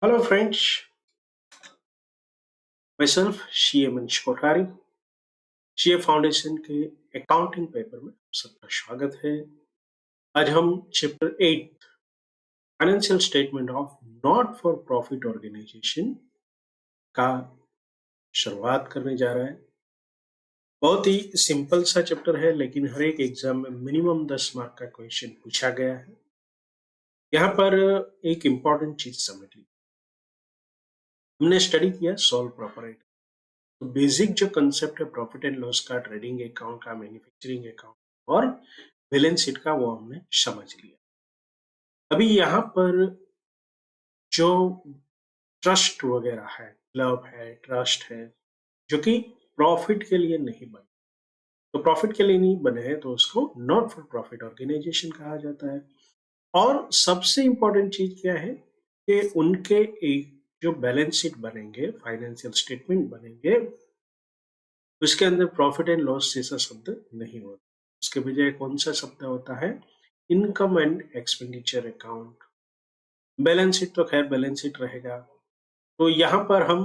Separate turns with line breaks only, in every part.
Hello friends, myself CA Manish Kothari. CA foundation के accounting paper में आप सबका स्वागत है। आज हम chapter 8 financial statement of not for profit organisation का शुरुआत करने जा रहे हैं। बहुत ही सिंपल सा चैप्टर है, लेकिन हर एक एग्जाम में मिनिमम 10 मार्क का क्वेश्चन पूछा गया है। यहाँ पर एक इम्पॉर्टेंट चीज समझ ली, हमने स्टडी किया सॉल्व प्रोपराइटर। तो बेसिक जो कंसेप्ट है प्रॉफिट एंड लॉस का, ट्रेडिंग अकाउंट का, मैन्युफैक्चरिंग अकाउंट और बैलेंस शीट का, वो हमने समझ लिया। अभी यहाँ पर जो ट्रस्ट वगैरह है, क्लब है, ट्रस्ट है, जो कि प्रॉफिट के लिए नहीं बने, तो प्रॉफिट के लिए नहीं बने हैं तो उसको नॉट फॉर प्रॉफिट ऑर्गेनाइजेशन कहा जाता है। और सबसे इंपॉर्टेंट चीज क्या है कि उनके एक जो बैलेंस शीट बनेंगे, फाइनेंशियल स्टेटमेंट बनेंगे, उसके अंदर प्रॉफिट एंड लॉस जैसा शब्द नहीं होता। उसके बजाय कौन सा शब्द होता है? Income and expenditure account. Balance sheet तो खैर बैलेंस शीट रहेगा। तो यहाँ पर हम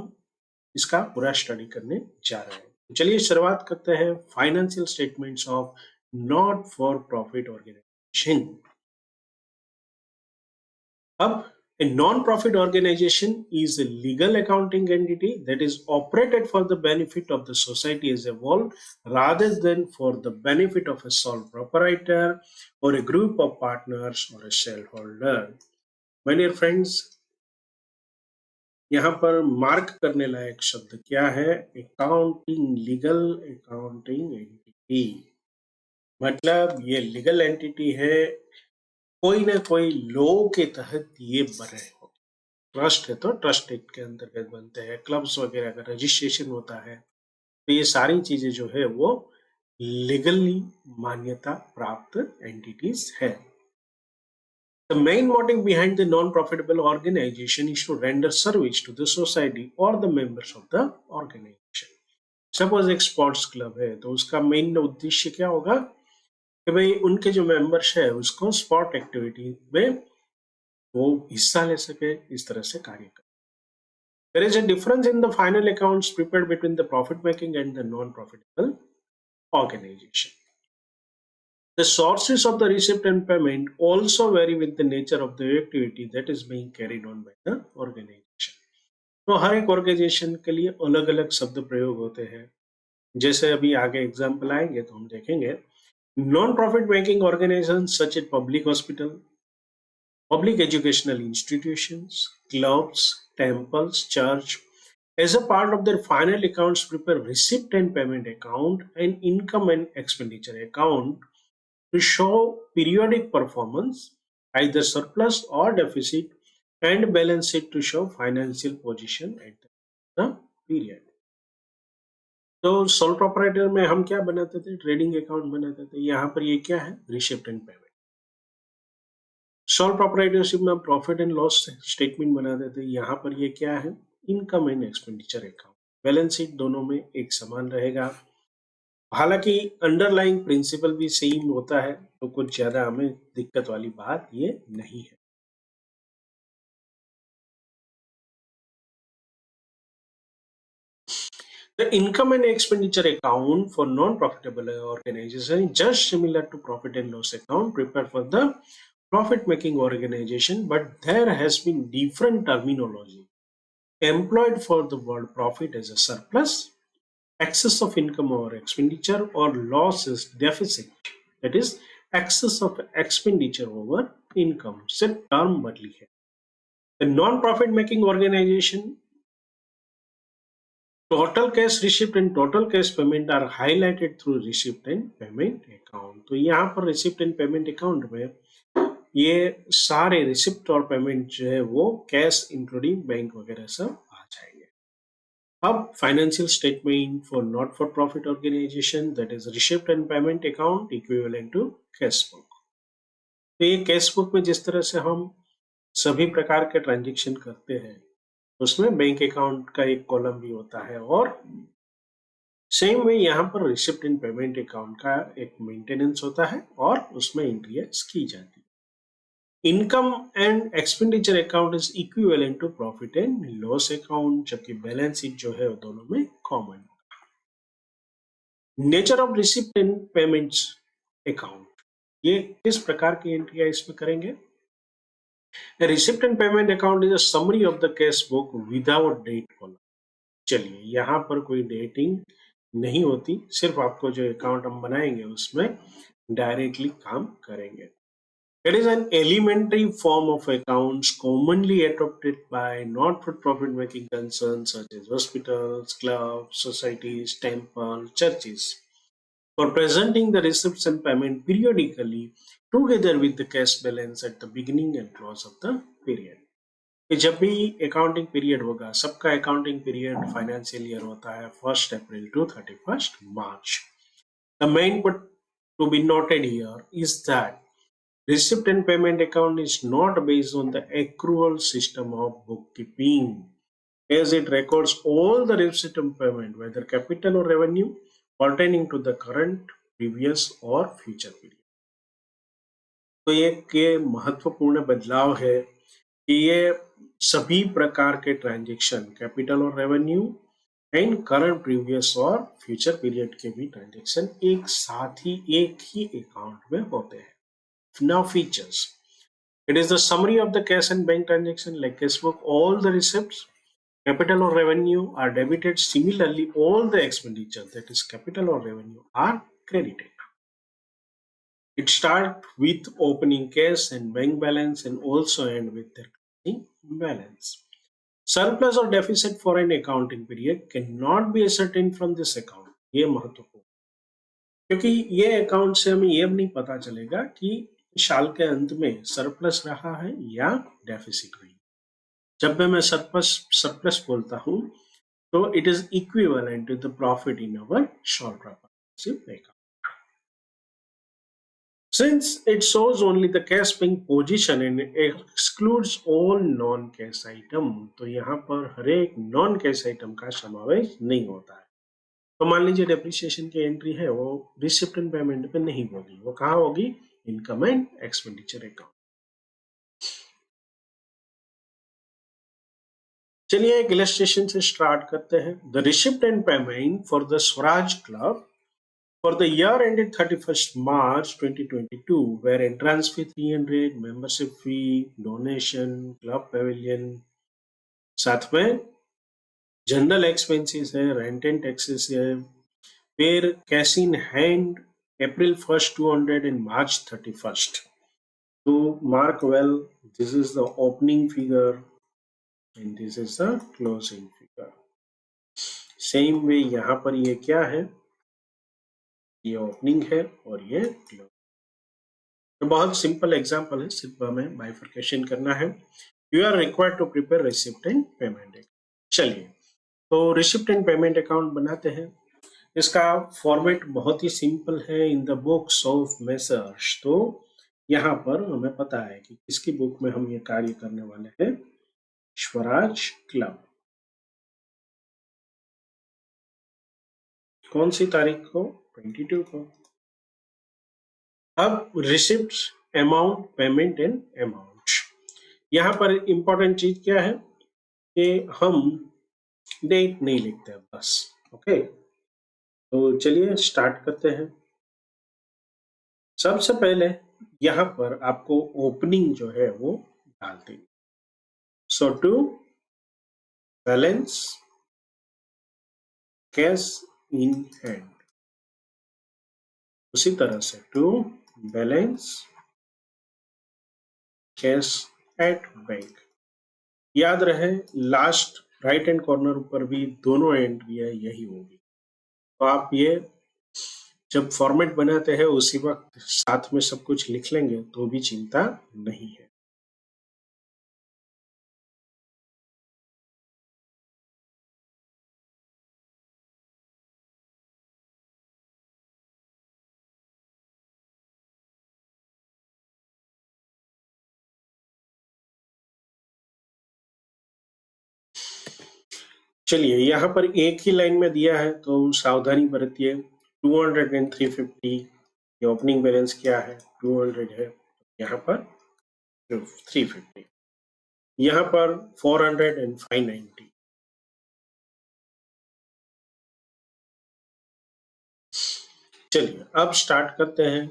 इसका पूरा स्टडी करने जा रहे हैं। चलिए शुरुआत करते हैं financial statements of not for profit organisation. अब a non-profit organization is a legal accounting entity that is operated for the benefit of the society as a whole rather than for the benefit of a sole proprietor or a group of partners or a shareholder. My dear friends, यहाँ पर mark करने लायक शब्द क्या है? Accounting, legal accounting entity. मतलब ये legal entity है, कोई ना कोई लॉ के तहत ये बने हो। ट्रस्ट है तो ट्रस्ट एक्ट के अंतर्गत बनते हैं। क्लब्स वगैरह का रजिस्ट्रेशन होता है, तो ये सारी चीजें जो है वो लीगली मान्यता प्राप्त एंटिटीज है। The main motive behind the non-profitable organization is to render service to the society or the members of the organization. Suppose एक स्पोर्ट्स क्लब है तो उसका मेन उद्देश्य क्या होगा कि भाई उनके जो मेंबर्स है उसको स्पोर्ट एक्टिविटी में वो हिस्सा ले सके, इस तरह से कार्य करे। There is a difference in the final accounts prepared between the profit making and the non-profitable organization. The sources of the receipt and payment also vary with the nature of the activity that is being carried on by the organization. तो हर एक organisation के लिए अलग अलग शब्द प्रयोग होते हैं। जैसे अभी आगे एग्जाम्पल आएंगे तो हम देखेंगे non profit making organisation such as public hospital, public educational institutions, clubs, temples, church, as a part of their final accounts prepare receipt and payment account and income and expenditure account to show periodic performance, either surplus or deficit, and balance sheet to show financial position at the period. तो sole proprietor में हम क्या बनाते थे? Trading account बनाते थे। यहाँ पर ये क्या है? Receipt and payment. Sole proprietorship में प्रॉफिट एंड लॉस स्टेटमेंट बना देते हैं। यहाँ पर ये क्या है? Income and expenditure account. Balance sheet दोनों में एक समान रहेगा, हालांकि अंडरलाइंग प्रिंसिपल भी सेम होता है, तो कुछ ज्यादा हमें दिक्कत वाली बात ये नहीं है। The income and expenditure account for non-profitable organization is just similar to profit and loss account prepared for the profit-making organization, but there has been different terminology employed for the word profit as a surplus, excess of income or expenditure, or loss is deficit, that is excess of expenditure over income से term बदली है। The non-profit making organization total cash receipt and total cash payment are highlighted through receipt and payment account। तो यहाँ पर receipt and payment account में ये सारे receipt और पेमेंट जो है वो कैश इंक्लूडिंग बैंक वगैरह सब आ जाएंगे। अब financial statement for not for profit organisation, that is receipt and payment account equivalent to cash book. तो ये कैश बुक में जिस तरह से हम सभी प्रकार के ट्रांजेक्शन करते हैं, उसमें बैंक अकाउंट का एक कॉलम भी होता है, और सेम वे यहाँ पर रिसिप्ट एंड पेमेंट अकाउंट का एक मेंटेनेंस होता है और उसमें एंट्रीज की जाती है। Income and expenditure account is equivalent to profit and loss account, जबकि बैलेंस शीट जो है वो दोनों में common. Nature of receipt and payments account, ये किस प्रकार की एंट्रियां इसमें करेंगे? Receipt and payment account is a summary of the cash book without date column. चलिए, यहाँ पर कोई डेटिंग नहीं होती, सिर्फ आपको जो अकाउंट हम बनाएंगे उसमें डायरेक्टली काम करेंगे। It is an elementary form of accounts commonly adopted by not-for-profit making concerns such as hospitals, clubs, societies, temples, churches for presenting the receipts and payment periodically together with the cash balance at the beginning and close of the period. कि जब भी accounting period होगा, सबका accounting period financial year होता है 1 अप्रैल to 31 March. The main point to be noted here is that receipt and payment account is not based on the accrual system of bookkeeping, as it records all the receipt and payment, whether capital or revenue, pertaining to the current, previous or future period. तो ये महत्वपूर्ण बदलाव है कि ये सभी प्रकार के ट्रांजेक्शन, कैपिटल और रेवेन्यू एंड करंट, प्रीवियस और फ्यूचर पीरियड के भी ट्रांजेक्शन एक साथ ही एक ही अकाउंट में होते हैं। Now features. It is the summary of the cash and bank transaction like cash book. All the receipts, capital or revenue are debited. Similarly, all the expenditure, that is capital or revenue, are credited. It starts with opening cash and bank balance and also end with their closing balance. Surplus or deficit for an accounting period cannot be ascertained from this account. ये महत्वपूर्ण, क्योंकि ये account से हमें ये नहीं पता चलेगा कि साल के अंत में सरप्लस रहा है या डेफिसिट रही। जब मैं सरप्लस बोलता हूं तो it is equivalent to the profit in our short term account. Since it shows only the cash being position and excludes all non-cash item, तो यहाँ पर हर एक नॉन कैश आइटम का समावेश नहीं होता है। तो मान लीजिए डेप्रिसिएशन की एंट्री है, वो रिसिप्ट एंड पेमेंट पे नहीं होगी, वो कहाँ होगी? Income and expenditure account. चलिए एक इलस्ट्रेशन से स्टार्ट करते हैं। The receipt and payment for the Swaraj club for the year ended 31st March 2022, where entrance fee 300, membership fee, donation, club pavilion, साथ में जनरल एक्सपेंसेस है, रेंट एंड टैक्सेस है, फिर cash in hand April 1st 200 and March 31st. So mark well, this is the opening figure and this is the closing figure. Same way यहाँ पर ये क्या है? ये ओपनिंग है और ये क्लोज। तो बहुत सिंपल एग्जांपल है, सिर्फ हमें बाइफरकेशन करना है। You are required to prepare receipt and payment account. चलिए, तो रिसिप्ट एंड पेमेंट अकाउंट बनाते हैं। इसका फॉर्मेट बहुत ही सिंपल है, in the books of messrs. तो यहाँ पर हमें पता है कि किसकी बुक में हम ये कार्य करने वाले हैं, स्वराज क्लब। कौन सी तारीख को? 22 को। अब receipt, amount, payment and amount. यहाँ पर इंपॉर्टेंट चीज क्या है कि हम डेट नहीं लिखते हैं बस। ओके, तो चलिए स्टार्ट करते हैं। सबसे पहले यहाँ पर आपको ओपनिंग जो है वो डाल देंगे। So to balance cash in hand, उसी तरह से to balance cash at bank. याद रहे लास्ट राइट हैंड कॉर्नर ऊपर भी दोनों एंट्रियां यही होगी। तो आप ये जब फॉर्मेट बनाते हैं उसी वक्त साथ में सब कुछ लिख लेंगे तो भी चिंता नहीं है। चलिए, यहाँ पर एक ही लाइन में दिया है तो सावधानी बरतिए। 200 एंड 350, ये ओपनिंग बैलेंस क्या है? 200 है। यहाँ पर 350, यहाँ पर 400 एंड 590। चलिए अब स्टार्ट करते हैं।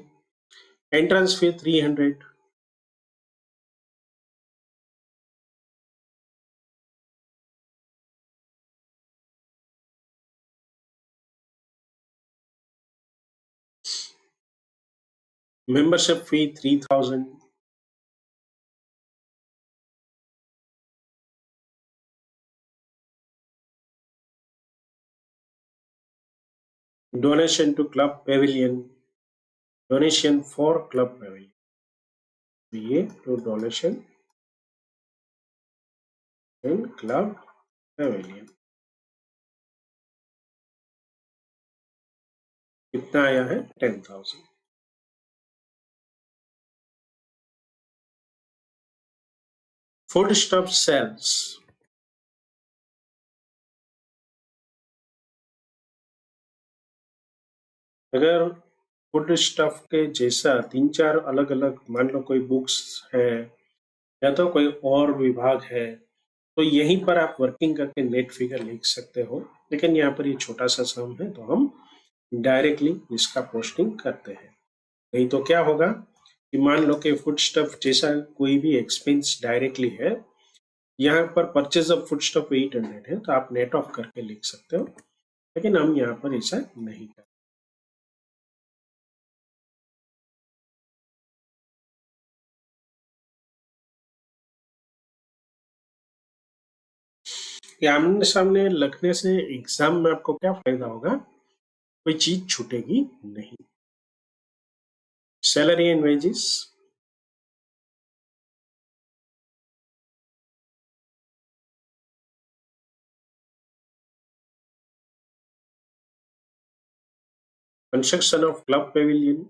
Entrance fee 300, membership fee 3000, donation to club pavilion, donation for club pavilion, ये to donation in club pavilion कितना आया है 10,000। फूड स्टफ सेल्स, अगर फूड स्टफ के जैसा तीन चार अलग अलग, मान लो कोई बुक्स है या तो कोई और विभाग है, तो यहीं पर आप वर्किंग करके नेट फिगर लिख सकते हो। लेकिन यहाँ पर ये छोटा सा सम है तो हम डायरेक्टली इसका पोस्टिंग करते हैं। नहीं तो क्या होगा कि मान लो कि फूड स्टफ जैसा कोई भी एक्सपेंस डायरेक्टली है, यहाँ पर परचेज ऑफ फूड स्टफ 800 है तो आप नेट ऑफ करके लिख सकते हो, लेकिन हम यहाँ पर ऐसा नहीं करते। ये आमने सामने लिखने से एग्जाम में आपको क्या फायदा होगा, कोई चीज छूटेगी नहीं। Salary and wages, construction of club Pavilion,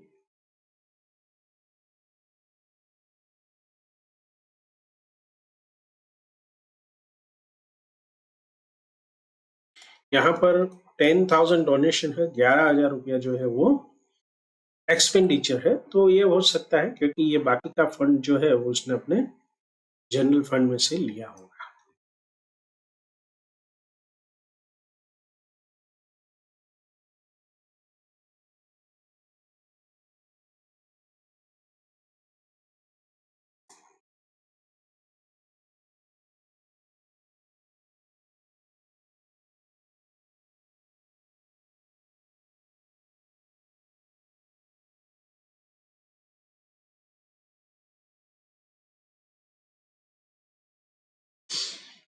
यहाँ पर 10,000 डोनेशन है, 11,000 रुपया जो है वो एक्सपेंडिचर है। तो ये हो सकता है क्योंकि ये बाकी का फंड जो है वो उसने अपने जनरल फंड में से लिया होगा।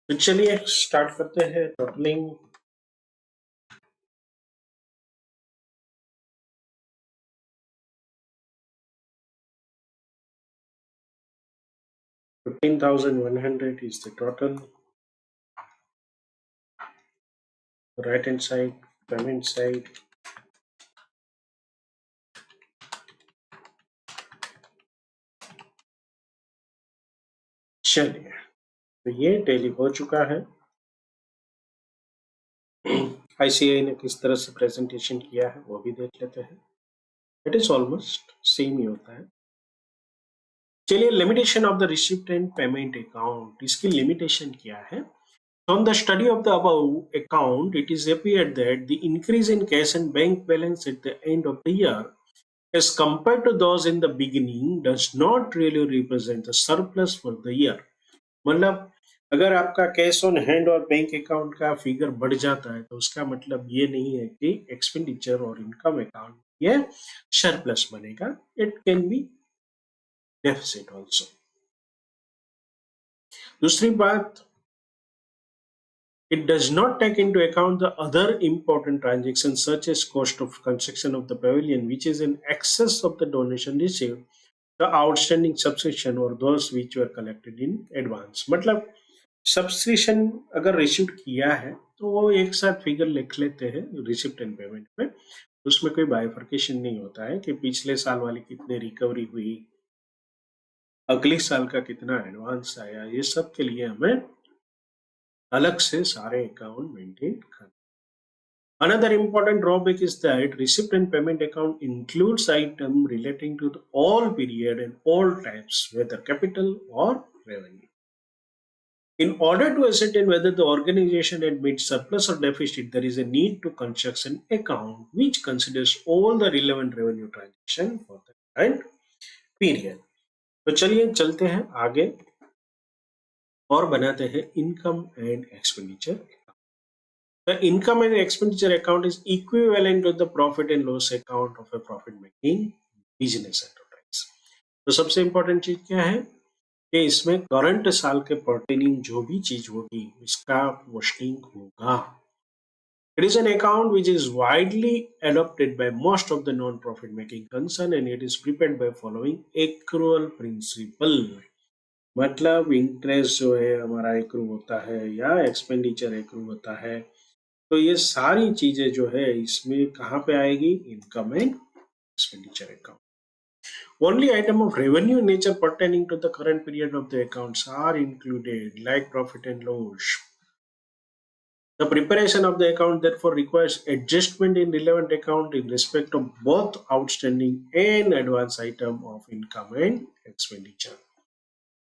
तो चलिए स्टार्ट करते हैं totalling. $15,100 is the total. Right hand side, payment side. चलिए तो ये डेली हो चुका है। आईसीआई ने किस तरह से प्रेजेंटेशन किया है वो भी देख लेते हैं। इट इज ऑलमोस्ट सेम ही होता है। चलिए limitation of the receipt and payment account, इसकी लिमिटेशन क्या है। From the study of the above account, it is appeared that the increase in cash and bank balance at the end of the year as compared to those in the beginning does not really represent a surplus for the year. मतलब अगर आपका cash on hand और bank account का figure बढ़ जाता है तो उसका मतलब ये नहीं है कि एक्सपेंडिचर और इनकम अकाउंट ये सरप्लस बनेगा। It can be deficit also. दूसरी बात, it does not take into account the other important transactions such as cost of construction of the pavilion which is in excess of the donation received, the outstanding subscription or those which were collected in advance। मतलब subscription अगर receive किया है तो वो एक साथ figure लिख लेते हैं रिसिप्ट एंड पेमेंट में। उसमें कोई बाइफर्केशन नहीं होता है कि पिछले साल वाली कितने रिकवरी हुई, अगले साल का कितना एडवांस आया, ये सब के लिए हमें अलग से सारे अकाउंट मेंटेन करना। Another important drawback is that receipt and payment account includes item relating to all period and all types, whether capital or revenue. In order to ascertain whether the organization admits surplus or deficit, there is a need to construct an account which considers all the relevant revenue transaction for the current period. तो चलिए चलते हैं आगे और बनाते हैं income and expenditure. The income and expenditure account is equivalent to the profit and loss account of a profit making business enterprise। तो सबसे इंपॉर्टेंट चीज क्या है कि इसमें करंट साल के पर्टेनिंग जो भी चीज होगी उसका पोस्टिंग होगा। It is an account which is widely adopted by most of the non-profit making concern and it is prepared by following accrual principle। मतलब इंटरेस्ट जो है हमारा एक्रू होता है या एक्सपेंडिचर एक्रू होता है, तो ये सारी चीजें जो है इसमें कहाँ पे आएगी, income and expenditure account. Only item of revenue nature pertaining to the current period of the accounts are included, like profit and loss. The preparation of the account therefore requires adjustment in relevant account in respect of both outstanding and advance item of income and expenditure।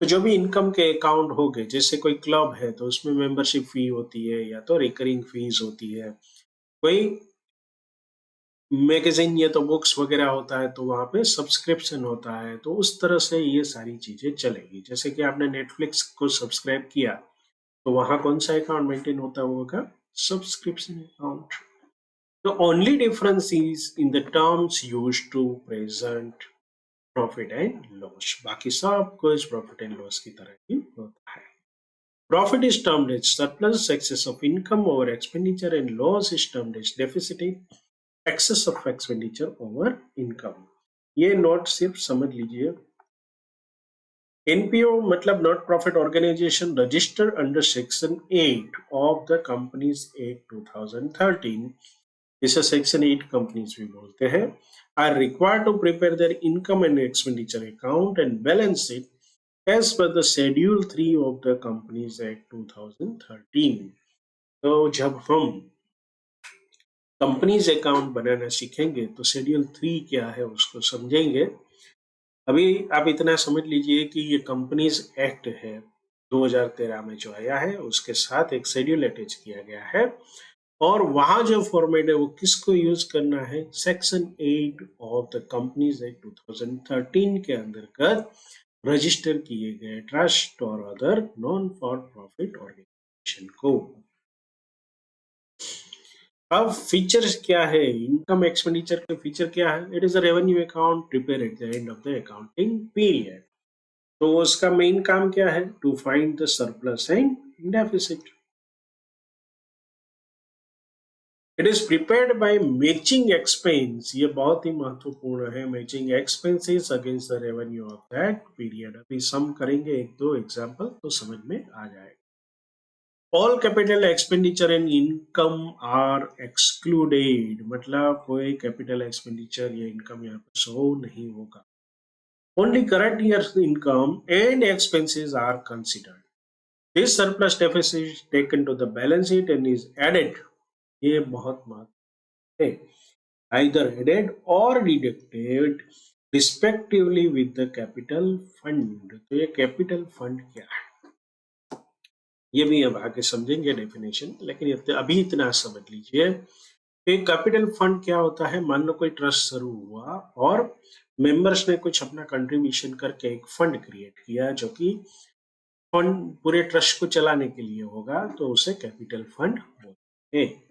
तो जो भी income के account हो गए, जैसे कोई club है तो उसमें मेंबरशिप फी होती है या तो रिकरिंग फीस होती है, कोई मैगजीन या तो बुक्स वगैरह होता है तो वहाँ पे सब्सक्रिप्शन होता है, तो उस तरह से ये सारी चीजें चलेगी। जैसे कि आपने नेटफ्लिक्स को सब्सक्राइब किया तो वहाँ कौन सा अकाउंट मेंटेन होता होगा, सब्सक्रिप्शन अकाउंट। तो only difference is in the terms use to present profit and loss, बाकी सब कुछ प्रॉफिट एंड लॉस की तरह ही होता है। Profit is termed as surplus, excess of income over expenditure, and loss is termed as deficit, excess of expenditure over income। ये note सिर्फ समझ लीजिए। एनपीओ मतलब not profit organisation registered under section 8 of the companies act 2013, इसे section 8 companies भी बोलते हैं, are required to prepare their income and expenditure account and balance sheet as per the schedule 3 of the companies act 2013। तो जब हम companies account बनाना सीखेंगे तो schedule 3 क्या है उसको समझेंगे। अभी आप इतना समझ लीजिए कि ये कंपनीज एक्ट है 2013 में जो आया है, उसके साथ एक शेड्यूल अटैच किया गया है और वहां जो फॉर्मेट है वो किसको यूज करना है, section 8 of the companies act 2013 के अंतर्गत रजिस्टर किए गए ट्रस्ट और other non for profit organisation को। अब फीचर्स क्या है, इनकम एक्सपेंडिचर के फीचर क्या है, it is a revenue account prepare at the end of the accounting period. तो उसका मेन काम क्या है, to find the surplus and deficit. It is prepared by matching expense, ये बहुत ही महत्वपूर्ण है, matching expenses against the revenue of that period. अभी सम करेंगे एक दो एग्जांपल तो समझ में आ जाएगा। All capital expenditure and income are excluded, मतलब कोई कैपिटल एक्सपेंडिचर या इनकम यहाँ पर शो नहीं होगा। Only current year income and expenses are considered. This surplus deficit is taken to the balance sheet and is added, ये बहुत महत्व है, either added or deducted respectively with the capital fund। तो ये कैपिटल फंड क्या है ये भी अब आगे समझेंगे डेफिनेशन, लेकिन अभी इतना समझ लीजिए कि कैपिटल फंड क्या होता है। मान लो कोई ट्रस्ट शुरू हुआ और मेंबर्स ने कुछ अपना कंट्रीब्यूशन करके एक फंड क्रिएट किया जो कि फंड पूरे ट्रस्ट को चलाने के लिए होगा, तो उसे कैपिटल फंड बोलते हैं।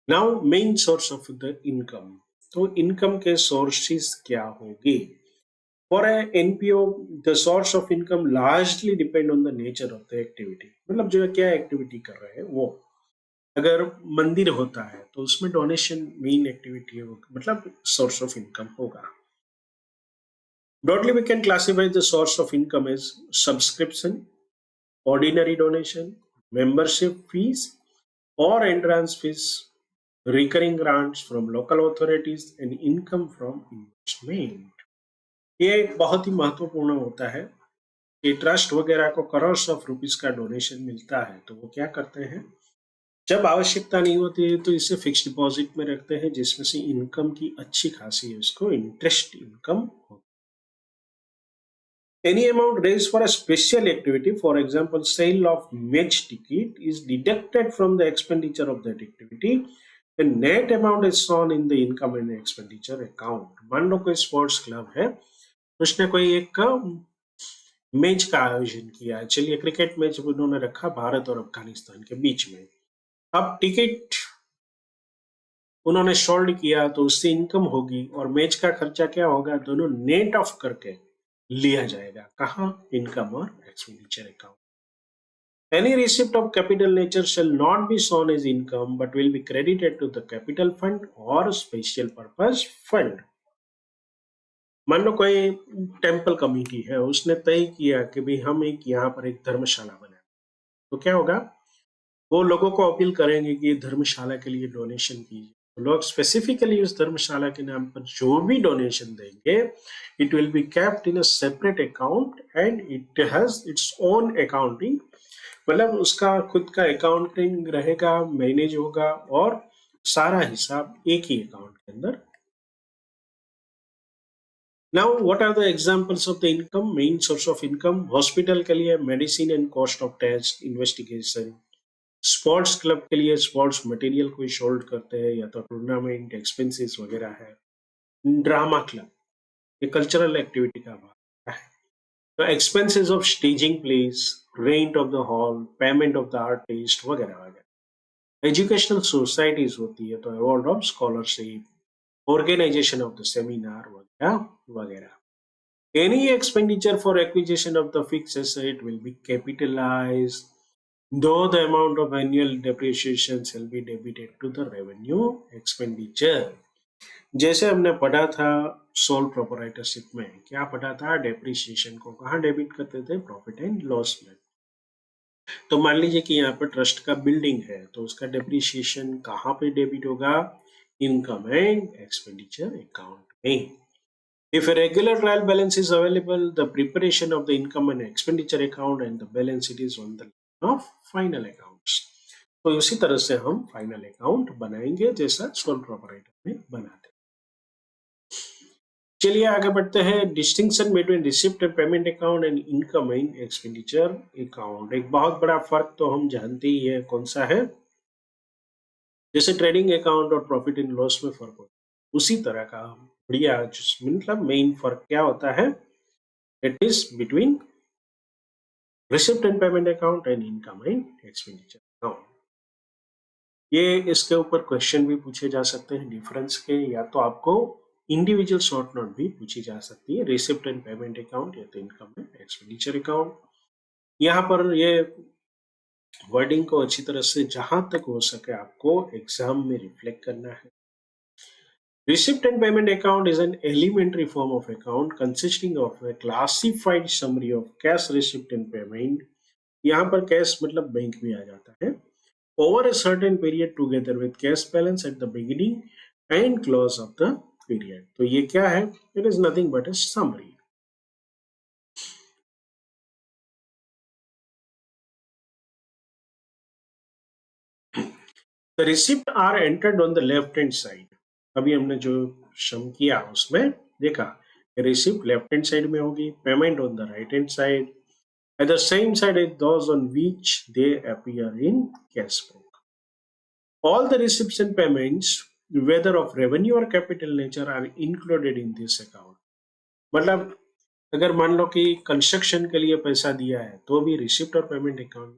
Now main source of the income, तो इनकम के सोर्सेस क्या होंगे। For a NPO, the source of income largely depend on the nature of the activity। मतलब जो क्या एक्टिविटी कर रहे हैं वो, अगर मंदिर होता है तो उसमें डोनेशन मेन एक्टिविटी होगा, मतलब सोर्स ऑफ इनकम होगा। Broadly we can classify the source of income as subscription, ordinary donation, membership fees or entrance fees, recurring grants from local authorities and income from investment। ये एक बहुत ही महत्वपूर्ण होता है कि ट्रस्ट वगैरह को करोड़ ऑफ रुपीस का डोनेशन मिलता है तो वो क्या करते हैं, जब आवश्यकता नहीं होती है तो इसे फिक्स डिपॉजिट में रखते हैं, जिसमें से इनकम की अच्छी खासी है उसको इंटरेस्ट इनकम हो। Any amount raised for a special activity, for example sale of match ticket, is deducted from the expenditure of that activity. The net amount is shown in the income and expenditure account. मान लो कोई sports club है, उसने कोई एक match का आयोजन किया है, चलिए क्रिकेट मैच उन्होंने रखा भारत और अफगानिस्तान के बीच में। अब टिकट उन्होंने सोल्ड किया तो उससे इनकम होगी और मैच का खर्चा क्या होगा, दोनों नेट ऑफ करके लिया जाएगा। कहाँ? इनकम और expenditure account. Any receipt of capital nature shall not be shown as income but will be credited to the capital fund or special purpose fund. मान लो कोई टेम्पल कमेटी है, उसने तय किया कि भाई हम एक यहाँ पर एक धर्मशाला बनाए, तो क्या होगा, वो लोगों को अपील करेंगे कि धर्मशाला के लिए डोनेशन कीजिए। तो लोग स्पेसिफिकली उस धर्मशाला के नाम पर जो भी डोनेशन देंगे, it will be kept in a separate account and it has its own accounting. मतलब उसका खुद का अकाउंटिंग रहेगा, मैनेज होगा और सारा हिसाब एक ही अकाउंट के अंदर। Now what are the examples of the income? Main source of income hospital के लिए medicine and cost of test investigation, sports club के लिए स्पोर्ट्स मटेरियल कोई शोल्ड करते हैं या तो टूर्नामेंट एक्सपेंसेस वगैरह है। ड्रामा क्लब ये कल्चरल एक्टिविटी का भाग है। तो expenses of staging place, rent of the hall, payment of the artist वगैरह वगैरह। एजुकेशनल सोसाइटीज होती है तो award of scholarship, organisation of the seminar वगैरह वगैरह। Any expenditure for acquisition of the fixed asset will be capitalized, though the amount of annual depreciation shall be debited to the revenue expenditure. जैसे हमने पढ़ा था sole proprietorship में, क्या पढ़ा था? डेप्रिसिएशन को कहाँ डेबिट करते थे? प्रॉफिट एंड लॉस में। तो मान लीजिए कि यहाँ पर ट्रस्ट का बिल्डिंग है, तो उसका डेप्रिसिएशन कहाँ पे डेबिट होगा? इनकम एंड एक्सपेंडिचर अकाउंट में। If a regular trial balance is available, the preparation of the income and expenditure account and the balance sheet is on the line of final accounts. तो उसी तरह से हम final account बनाएंगे जैसा sole proprietor में बनाते हैं। चलिए आगे बढ़ते हैं। Distinction between receipt and payment account and income and expenditure account. एक बहुत बड़ा फर्क तो हम जानते ही है, कौन सा है? जैसे ट्रेडिंग अकाउंट और प्रॉफिट एंड लॉस में फर्क होता है, उसी तरह का बढ़िया मतलब मेन फर्क क्या होता है? It is between receipt and payment account and income and expenditure account. ये इसके ऊपर क्वेश्चन भी पूछे जा सकते हैं डिफरेंस के, या तो आपको इंडिविजुअल शॉर्ट नोट भी पूछी जा सकती है। रिसिप्ट एंड पेमेंट अकाउंट या तो इनकम एंड एक्सपेंडिचर अकाउंट। यहाँ पर ये वर्डिंग को अच्छी तरह से जहां तक हो सके आपको एग्जाम में रिफ्लेक्ट करना है। Receipt and payment account is an elementary form of account consisting of a classified summary of cash receipt and payment. यहाँ पर कैश मतलब बैंक में आ जाता है। Over a certain period together with cash balance at the beginning and close of the period. तो ये क्या है? It is nothing but a summary. The receipt are entered on the left hand side. अभी हमने जो सम किया उसमें देखा, रिसिप्ट लेफ्ट हैंड साइड में होगी, payment on the right hand side, at the same side as those on which they appear in cash book. All the receipts and payments, whether of revenue or capital nature, are included in this account. मतलब अगर मान लो कि construction के लिए पैसा दिया है तो भी रिसिप्ट और payment account.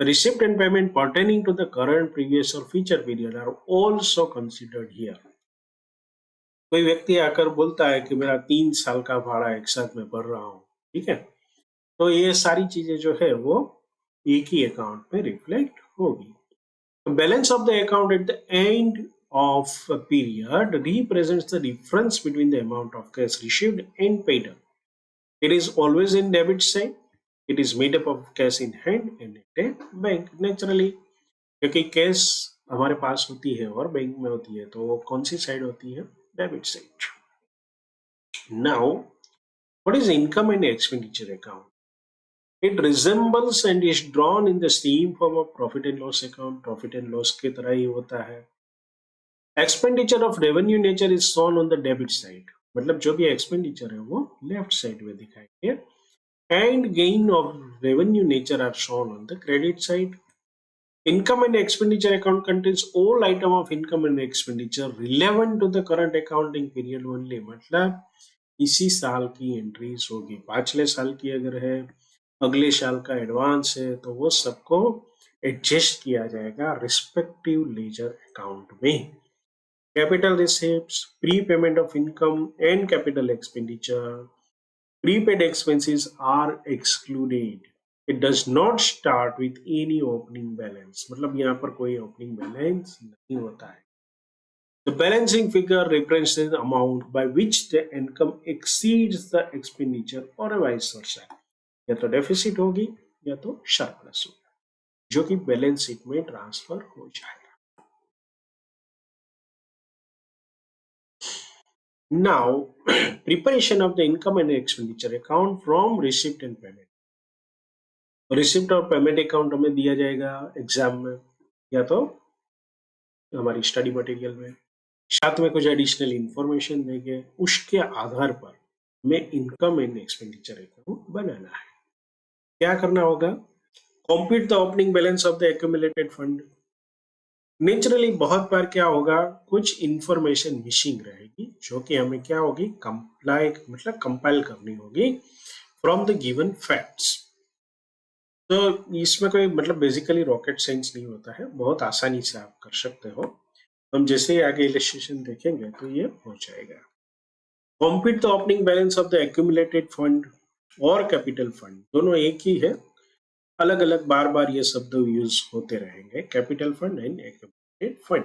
Receipt and payment pertaining to the current, previous और future period are also considered here. कोई व्यक्ति आकर बोलता है कि मेरा 3 साल का भाड़ा एक साथ में भर रहा हूँ, ठीक है, तो ये सारी चीजें जो है वो एक ही अकाउंट में रिफ्लेक्ट होगी। Balance of the account eight the and of a period represents the difference between the amount of cash received and paid up. It is always in debit side. It is made up of cash in hand and at a bank. Naturally, क्योंकि cash हमारे पास होती है और bank में होती है, तो वो कौन सी साइड होती है? Debit side. Now, what is income and expenditure account? It resembles and is drawn in the same form of profit and loss account. Profit and loss की तरह ही होता है. Expenditure of revenue nature is shown on the debit side. मतलब जो भी expenditure है वो left side में दिखाएंगे. And gain of revenue nature are shown on the credit side. Income and expenditure account contains all item of income and expenditure relevant to the current accounting period only. मतलब इसी साल की entries होगी. पाछले साल की अगर है, अगले साल का एडवांस है, तो वो सबको एडजस्ट किया जाएगा रिस्पेक्टिव लेजर अकाउंट में. Capital receipts, pre payment of income and capital expenditure, prepaid expenses are excluded. It does not start with any opening balance. मतलब यहाँ पर कोई opening balance नहीं होता है. The balancing figure represents the amount by which the income exceeds the expenditure or vice versa. या तो deficit होगी या तो सरप्लस होगा, जो कि बैलेंस शीट में ट्रांसफर हो जाएगा. Now, preparation of the income and expenditure account from receipt and payment. Receipt और पेमेंट अकाउंट हमें दिया जाएगा एग्जाम में या तो हमारी स्टडी मटेरियल में, साथ में कुछ एडिशनल इंफॉर्मेशन देंगे. उसके आधार पर हमें इनकम एंड एक्सपेंडिचर अकाउंट बनाना है. क्या करना होगा? Compute the opening balance of the accumulated fund. Naturally बहुत बार क्या होगा, कुछ इंफॉर्मेशन मिसिंग रहेगी, जो कि हमें क्या होगी, कंपाइल करनी होगी फ्रॉम द गिवन फैक्ट्स. तो इसमें कोई बेसिकली रॉकेट साइंस नहीं होता है, बहुत आसानी से आप कर सकते हो. हम जैसे ही आगे इलस्ट्रेशन देखेंगे तो ये हो जाएगा. Compute the opening balance of the accumulated fund और कैपिटल फंड, दोनों एक ही है, अलग अलग बार बार ये शब्द यूज होते रहेंगे. Capital fund and accumulated fund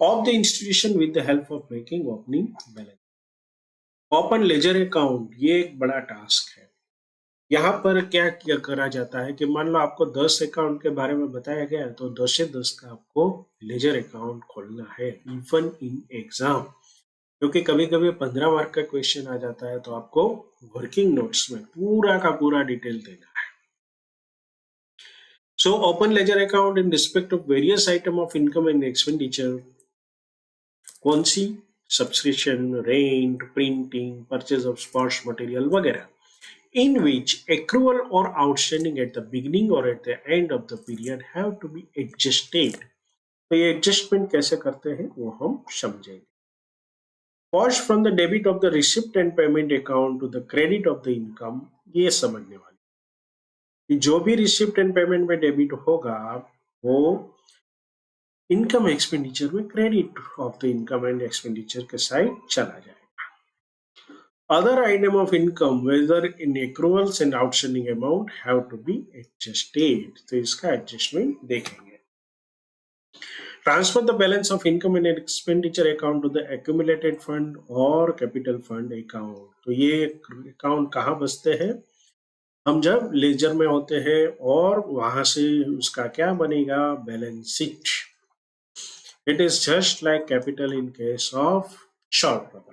of the institution with the help of making opening balance. Open ledger account, ये एक बड़ा टास्क है. यहाँ पर क्या करा जाता है कि मान लो आपको 10 अकाउंट के बारे में बताया गया है, तो 10 से 10 का आपको लेजर अकाउंट खोलना है, इवन इन एग्जाम. क्योंकि कभी कभी 15 मार्क का क्वेश्चन आ जाता है, तो आपको वर्किंग नोट्स में पूरा का पूरा डिटेल देना है. So open ledger account in respect of various item of income and expenditure. कौन सी? Subscription, rent, printing, purchase of sports material वगैरह, in which accrual or outstanding at the beginning or at the end of the period have to be adjusted. तो ये adjustment कैसे करते हैं वो हम समझेंगे. Cost from the debit of the receipt and payment account to the credit of the income, ये समझने वाले कि जो भी रिसिप्ट एंड पेमेंट में डेबिट होगा वो इनकम एक्सपेंडिचर में credit of the income and expenditure के साइड चला जाए. Other item of income, whether in accruals and outstanding amount, have to be adjusted. तो इसका एडजस्टमेंट देखेंगे. Transfer the balance of income and expenditure account to the accumulated fund or capital fund account. तो ये account कहाँ बसते हैं? हम जब लेजर में होते हैं और वहां से उसका क्या बनेगा? Balance sheet. It is just like capital in case of short property.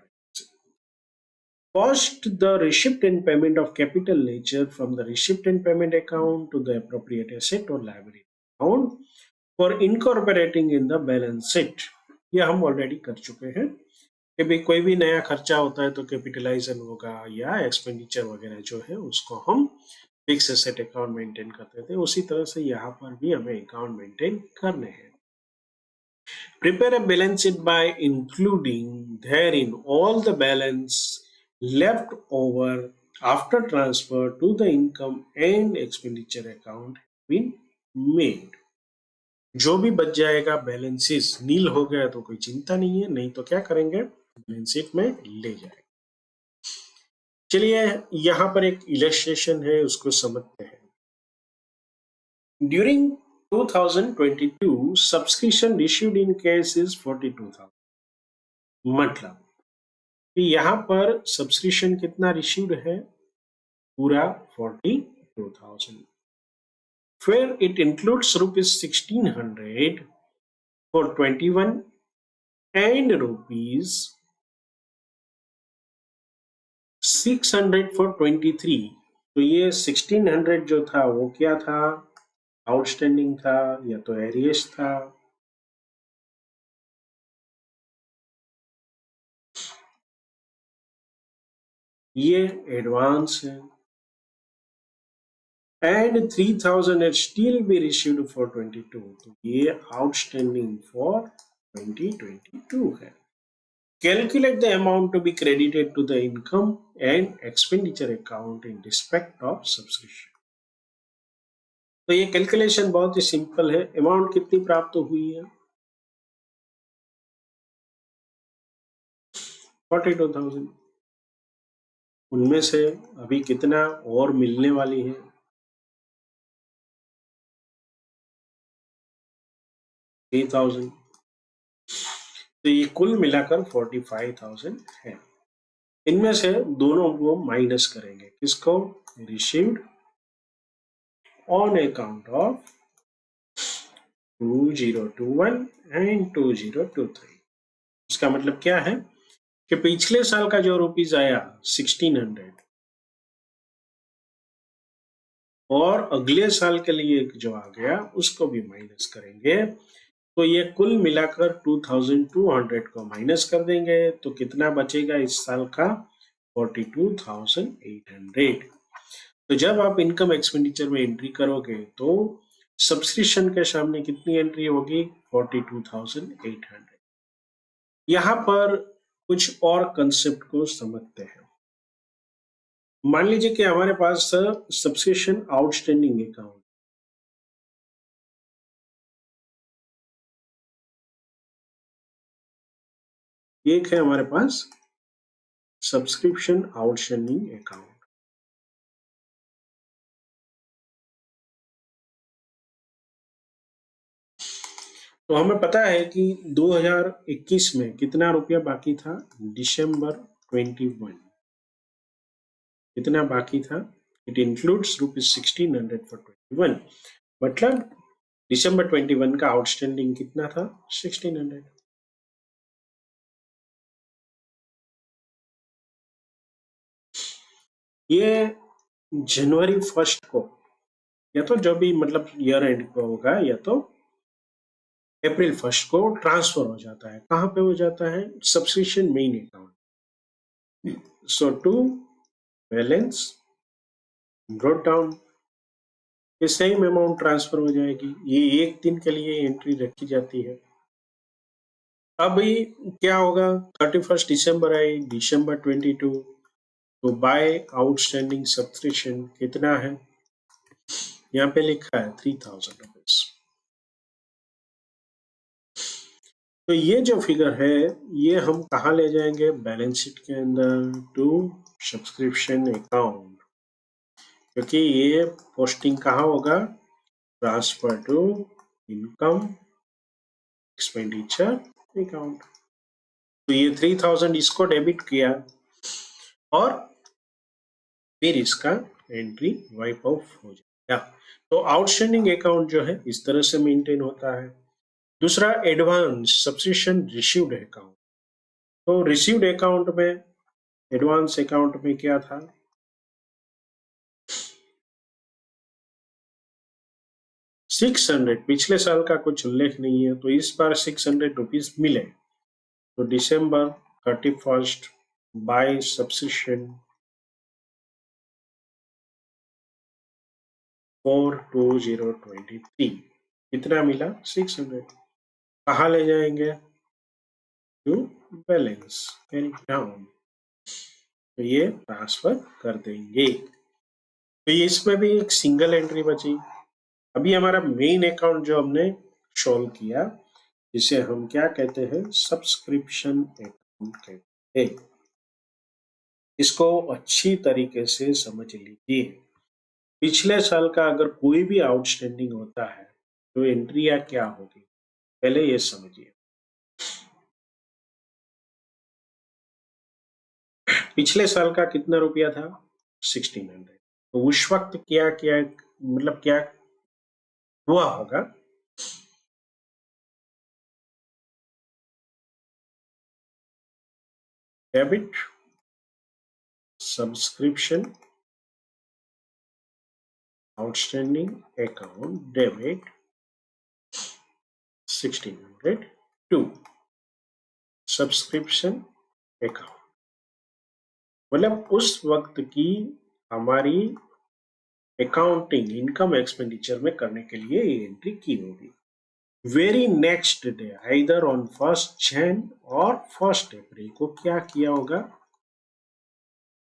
Cost the receipt and payment of capital nature from the receipt and payment account to the appropriate asset or liability account for incorporating in the balance sheet. ये हम already कर चुके हैं कि भाई कोई भी नया खर्चा होता है तो कैपिटलाइजेशन होगा या एक्सपेंडिचर वगैरह जो है उसको हम फिक्स एसेट अकाउंट मेंटेन करते थे. उसी तरह से यहाँ पर भी हमें अकाउंट मेंटेन करने हैं. Prepare a balance sheet by including therein all the balance left over after transfer to the income and expenditure account been made. जो भी बच जाएगा बैलेंसेस, नील हो गया तो कोई चिंता नहीं है, नहीं तो क्या करेंगे, बैलेंस शीट में ले जाएंगे. चलिए यहाँ पर एक इलस्ट्रेशन है, उसको समझते हैं. During 2022 subscription received in cash is 42,000. मतलब कि यहाँ पर सब्सक्रिप्शन कितना रिसीव्ड है? पूरा 42,000. फिर it includes rupees 1600 for 21 and rupees 600 for 23. तो ये 1600 जो था वो क्या था, आउटस्टैंडिंग था या तो एरियस था? ये एडवांस है। And 3000 is still be received for 22, तो ये आउटस्टैंडिंग फॉर 2022 है। Calculate the amount to be credited to the income and expenditure account in respect of subscription। तो ये कैलकुलेशन बहुत ही सिंपल है। अमाउंट कितनी प्राप्त हुई है? 42,000। उनमें से अभी कितना और मिलने वाली है? 3,000। तो ये कुल मिलाकर 45,000 है। इनमें से दोनों को माइनस करेंगे। किसको? Received on account of 2021 and 2023। इसका मतलब क्या है कि पिछले साल का जो रुपीज आया 1600 और अगले साल के लिए जो आ गया उसको भी माइनस करेंगे। तो ये कुल मिलाकर 2200 को माइनस कर देंगे तो कितना बचेगा इस साल का? 42,800। तो जब आप इनकम एक्सपेंडिचर में एंट्री करोगे तो सब्सक्रिप्शन के सामने कितनी एंट्री होगी? 42,800। यहाँ पर कुछ और कंसेप्ट को समझते हैं। मान लीजिए कि हमारे पास सब्सक्रिप्शन आउटस्टैंडिंग अकाउंट, एक है हमारे पास सब्सक्रिप्शन आउटस्टैंडिंग अकाउंट। तो हमें पता है कि 2021 में कितना रुपया बाकी था? दिसंबर 21 कितना बाकी था? इट इंक्लूड्स रुपीज 1600 फॉर 21, मतलब दिसंबर 21 का आउटस्टैंडिंग कितना था? 1600। ये जनवरी 1 को या तो जो भी मतलब ईयर एंड को होगा या तो अप्रैल 1 को ट्रांसफर हो जाता है। कहाँ पे हो जाता है? Subscription main account. So to balance brought down, ये सेम अमाउंट ट्रांसफर हो जाएगी। ये एक दिन के लिए एंट्री रखी जाती है। अभी क्या होगा? 31 दिसंबर आई, दिसंबर 22, तो बाय आउटस्टैंडिंग सब्सक्रिप्शन कितना है? यहाँ पे लिखा है 3,000 रुपीज। तो ये जो फिगर है ये हम कहा ले जाएंगे? बैलेंस शीट के अंदर, टू सब्सक्रिप्शन अकाउंट, क्योंकि ये पोस्टिंग कहाँ होगा? Transfer to income expenditure account. तो ये 3,000 इसको डेबिट किया और फिर इसका एंट्री वाइप ऑफ हो जाएगा। तो आउटस्टैंडिंग अकाउंट जो है इस तरह से मेंटेन होता है। दूसरा, एडवांस सब्सक्रिप्शन रिसीव्ड अकाउंट। तो रिसीव्ड अकाउंट में, एडवांस अकाउंट में क्या था? 600। पिछले साल का कुछ उल्लेख नहीं है तो इस बार 600 रुपीज मिले। तो दिसंबर 31 बाय सब्सक्रिप्शन 42023 कितना मिला? 600। कहाँ ले जाएंगे? टू बैलेंस कैरी डाउन, तो ये ट्रांसफर कर देंगे। तो ये इसमें भी एक सिंगल एंट्री बची। अभी हमारा मेन अकाउंट जो हमने सॉल्व किया, जिसे हम क्या कहते हैं? सब्सक्रिप्शन अकाउंट कहते हैं। इसको अच्छी तरीके से समझ लीजिए। पिछले साल का अगर कोई भी आउटस्टैंडिंग होता है तो एंट्रिया क्या होगी, पहले ये समझिए। पिछले साल का कितना रुपया था? 1600। तो उस वक्त क्या क्या मतलब क्या हुआ होगा? Debit subscription outstanding account debit 1600 to subscription account, मतलब उस वक्त की हमारी अकाउंटिंग इनकम एक्सपेंडिचर में करने के लिए ये एंट्री की होगी। Very next day either on 1 जन और 1 अप्रैल को क्या किया होगा,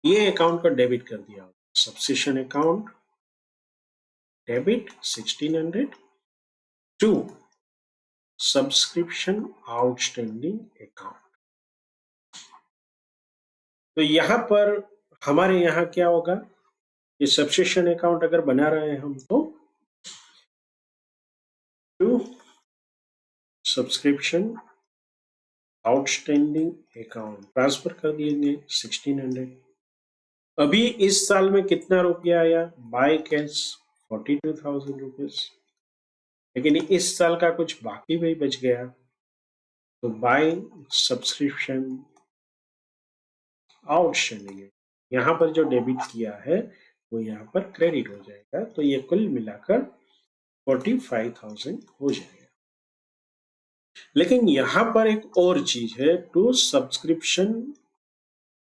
ये अकाउंट को डेबिट कर दिया होगा। Subscription account debit 1600 to subscription outstanding account. तो यहां पर हमारे यहां क्या होगा, ये सब्सिशन अकाउंट अगर बना रहे हैं हम तो to subscription outstanding account transfer कर दिएंगे 1600। अभी इस साल में कितना रुपया आया, बाय कैश 42,000 रुपीज, लेकिन इस साल का कुछ बाकी भी बच गया, तो बाय सब्सक्रिप्शन आउटस्टैंडिंग यहाँ पर जो डेबिट किया है वो यहाँ पर क्रेडिट हो जाएगा, तो ये कुल मिलाकर 45,000 हो जाएगा। लेकिन यहाँ पर एक और चीज है, टू सब्सक्रिप्शन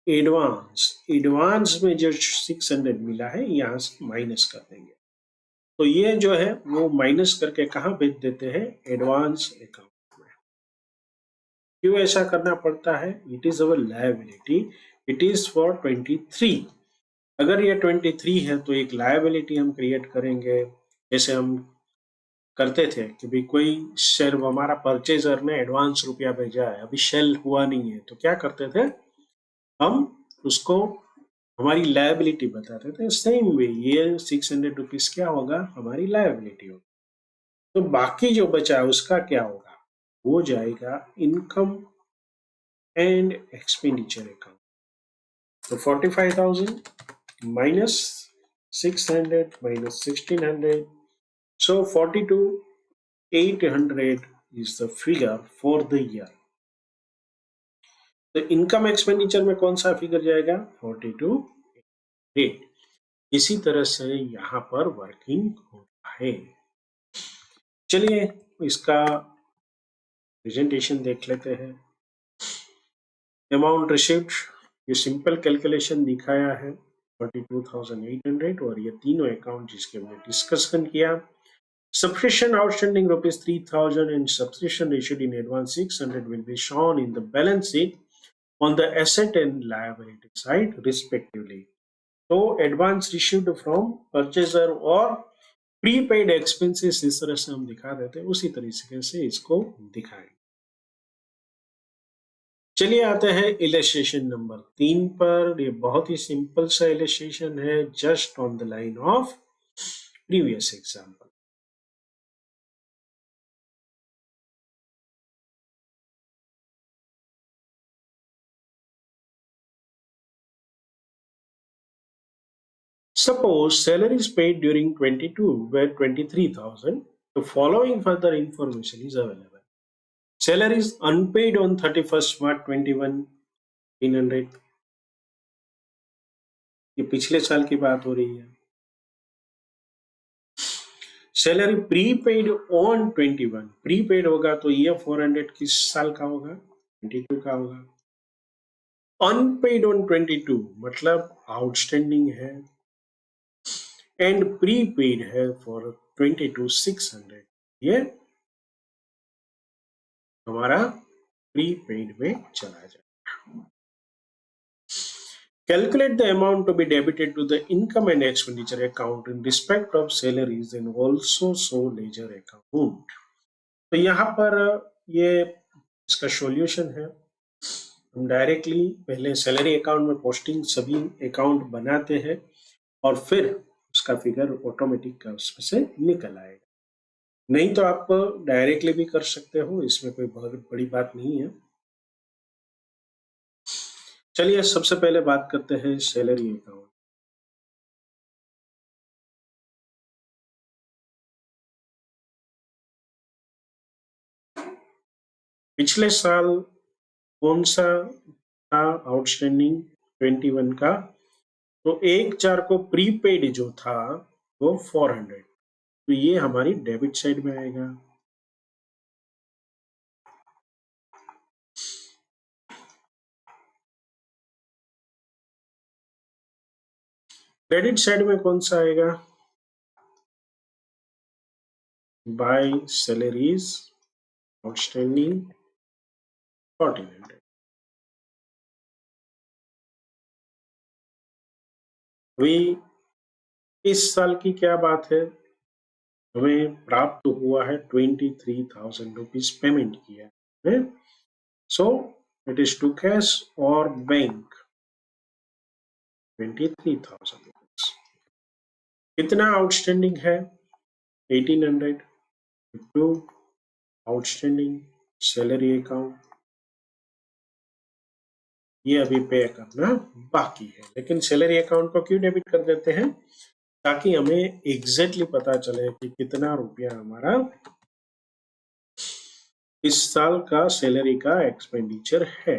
एडवांस में जो 600 मिला है यहाँ से माइनस कर देंगे, तो ये जो है वो माइनस करके कहाँ भेज देते हैं, एडवांस अकाउंट में। क्यों ऐसा करना पड़ता है, it is our liability, it is for 23। अगर ये 23 है तो एक लायबिलिटी हम क्रिएट करेंगे, जैसे हम करते थे कि भाई कोई शेयर हमारा परचेजर ने एडवांस रुपया भेजा है, अभी सेल हुआ नहीं है, तो क्या करते थे हम उसको हमारी लायबिलिटी बताते थे। सेम वे ये 600 रुपीज क्या होगा, हमारी लायबिलिटी होगी। तो बाकी जो बचा है उसका क्या होगा, वो जाएगा इनकम एंड एक्सपेंडिचर अकाउंट। तो 45,000 minus 600 minus 1600, so 42,800 is the figure for the year. तो इनकम एक्सपेंडिचर में कौन सा फिगर जाएगा, 42,800। इसी तरह से यहां पर वर्किंग होता है। चलिए इसका प्रेजेंटेशन देख लेते हैं। अमाउंट रिसीव्ड, ये सिंपल कैलकुलेशन दिखाया है 42,800, और ये तीनों अकाउंट जिसके हमने डिस्कशन किया। Subscription outstanding rupees 3,000 and subscription issued in advance 600 will be shown in the balance sheet on the asset and liability side respectively. So advance received from purchaser और prepaid expenses इस तरह से हम दिखा देते हैं, उसी तरीके से इसको दिखाएं। चलिए आते हैं इलस्ट्रेशन नंबर 3 पर। ये बहुत ही सिंपल सा इलस्ट्रेशन है, just on the line of previous example. Suppose salary is paid during 22 where 23,000. The following further information is available. Salary is unpaid on 31st March 21,300. ये पिछले साल की बात हो रही है। सैलरी प्रीपेड ऑन 21, प्रीपेड होगा तो ये 400 किस साल का होगा, 22 का होगा। अनपेड ऑन 22 मतलब आउटस्टैंडिंग है, एंड प्रीपेड है फॉर 22,600, ये हमारा प्रीपेड में चला जाए। Calculate the amount to be debited to the income and expenditure account in respect of salaries and also show ledger account. तो यहाँ पर ये इसका सॉल्यूशन है, हम डायरेक्टली पहले सैलरी अकाउंट में पोस्टिंग सभी अकाउंट बनाते हैं और फिर उसका फिगर ऑटोमेटिक उसमें से निकल आएगा। नहीं तो आप डायरेक्टली भी कर सकते हो, इसमें कोई बहुत बड़ी बात नहीं है। चलिए सबसे पहले बात करते हैं सैलरी अकाउंट। पिछले साल कौन सा था आउटस्टैंडिंग, 21 का, तो 1/4 को प्रीपेड जो था वो 400, तो ये हमारी डेबिट साइड में आएगा। क्रेडिट साइड में कौन सा आएगा? By salaries outstanding 1400। अभी इस साल की क्या बात है, हमें प्राप्त हुआ है 23,000 रुपीज पेमेंट किया है। So it is to cash और बैंक 23,000 रुपीज। कितना आउटस्टैंडिंग है? 1800 टू आउटस्टैंडिंग सैलरी अकाउंट, ये अभी पे करना बाकी है। लेकिन सैलरी अकाउंट को क्यों डेबिट कर देते हैं? ताकि हमें एग्जैक्टली पता चले कि कितना रुपया हमारा इस साल का सैलरी का एक्सपेंडिचर है।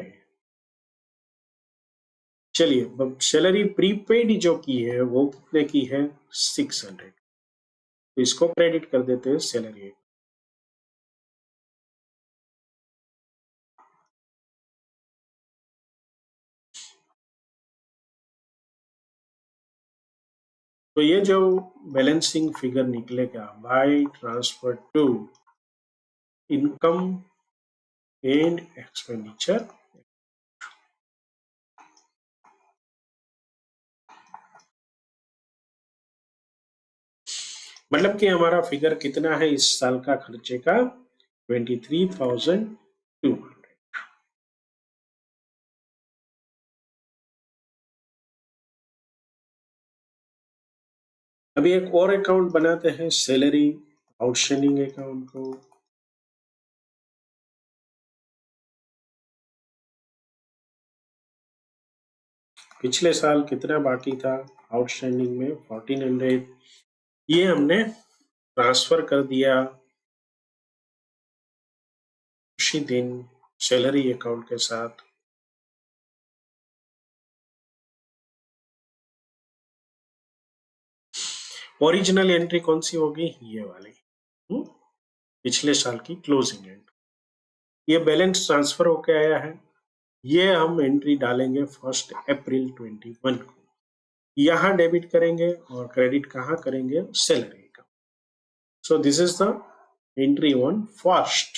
चलिए, अब सैलरी प्रीपेड जो की है वो कितने की है? 600, तो इसको क्रेडिट कर देते हैं सैलरी। तो ये जो बैलेंसिंग फिगर निकलेगा by transfer to income and expenditure, मतलब कि हमारा फिगर कितना है इस साल का खर्चे का? 23,200। अभी एक और अकाउंट बनाते हैं, सैलरी आउटस्टैंडिंग अकाउंट को। पिछले साल कितना बाकी था आउटस्टैंडिंग में? 1400। ये हमने ट्रांसफर कर दिया उसी दिन सैलरी अकाउंट के साथ। ओरिजिनल एंट्री कौन सी होगी? ये वाली, पिछले साल की क्लोजिंग एंट्री। ये बैलेंस ट्रांसफर होके आया है, ये हम एंट्री डालेंगे 1 अप्रैल 2021 को। यहाँ डेबिट करेंगे और क्रेडिट कहाँ करेंगे? सैलरी का। So this is the entry on first.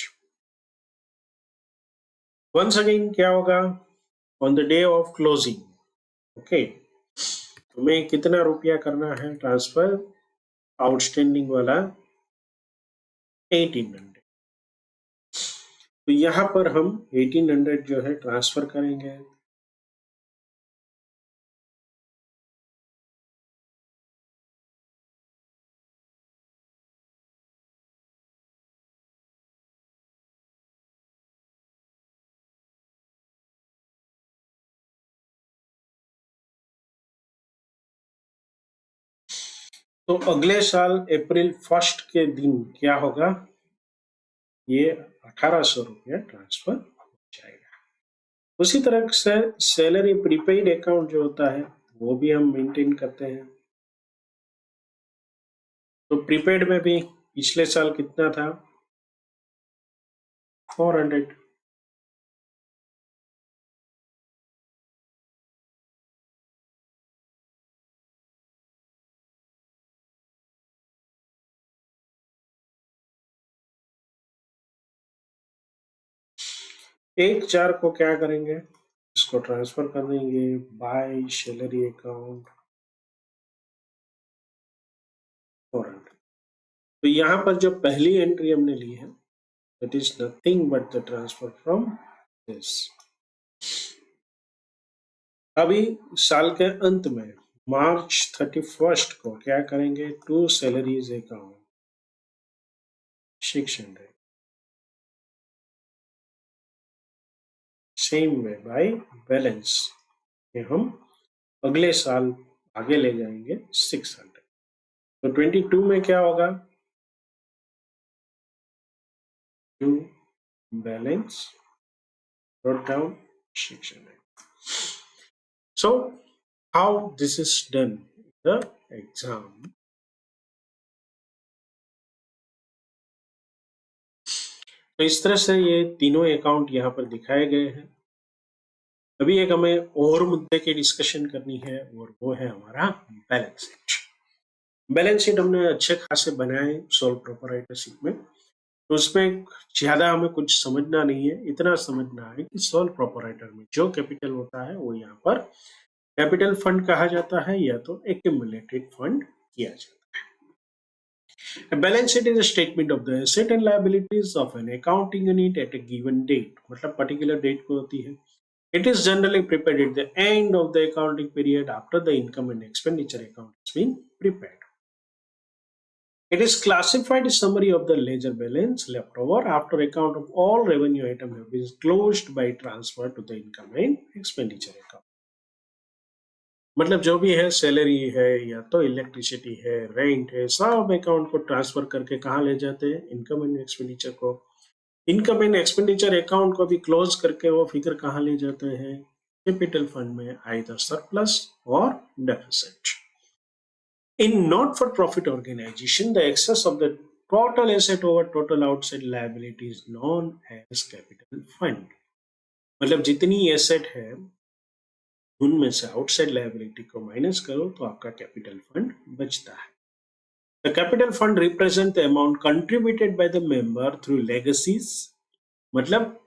Once again क्या होगा? On the day of closing, okay, तुम्हें कितना रुपया करना है ट्रांसफर? आउटस्टैंडिंग वाला 1800, तो यहाँ पर हम 1800 जो है ट्रांसफर करेंगे। तो अगले साल अप्रैल 1 के दिन क्या होगा? ये 1800 रुपया ट्रांसफर हो जाएगा। उसी तरह से सैलरी प्रीपेड अकाउंट जो होता है वो भी हम मेंटेन करते हैं। तो प्रीपेड में भी पिछले साल कितना था? 400। एक चार को क्या करेंगे? इसको ट्रांसफर कर देंगे बाय सैलरी अकाउंट 400। तो यहाँ पर जो पहली एंट्री हमने ली है that is nothing but the transfer from this। अभी साल के अंत में March 31 को क्या करेंगे? To salaries account 600, same way by balance, ये हम अगले साल आगे ले जाएंगे 600। तो 22 में क्या होगा? To balance wrote down 600। So how this is done in the exam? तो इस तरह से ये तीनों अकाउंट यहाँ पर दिखाए गए हैं। अभी एक हमें और मुद्दे की डिस्कशन करनी है और वो है हमारा बैलेंस शीट। बैलेंस शीट हमने अच्छे खासे बनाए सोल प्रोप्राइटरशिप में, तो उसमें ज्यादा हमें कुछ समझना नहीं है, इतना समझना है कि सोल प्रोप्राइटर में जो कैपिटल होता है वो यहाँ पर कैपिटल फंड कहा जाता है या तो एक्यूमुलेटेड फंड किया जाता है। A balance sheet is a statement of the asset and liabilities of an accounting unit at a given date, मतलब पर्टिकुलर डेट को होती है। It is generally prepared at the end of the accounting period after the income and expenditure account has been prepared. It is classified summary of the ledger balance left over after account of all revenue items have been closed by transfer to the income and expenditure account. मतलब जो भी है salary है या तो electricity है, rent है, सब अकाउंट को ट्रांसफर करके कहाँ ले जाते हैं, इनकम एंड एक्सपेंडिचर को। इनकम एंड एक्सपेंडिचर अकाउंट को भी क्लोज करके वो फिगर कहाँ ले जाते हैं, कैपिटल फंड में, आइदर सरप्लस और deficit. In not-for-profit organization, the excess of the total asset over total outside liability is known as capital fund. मतलब जितनी एसेट है उनमें से आउटसाइड लायबिलिटी को माइनस करो तो आपका कैपिटल फंड बचता है। The capital fund represent the amount contributed by the member through legacies, मतलब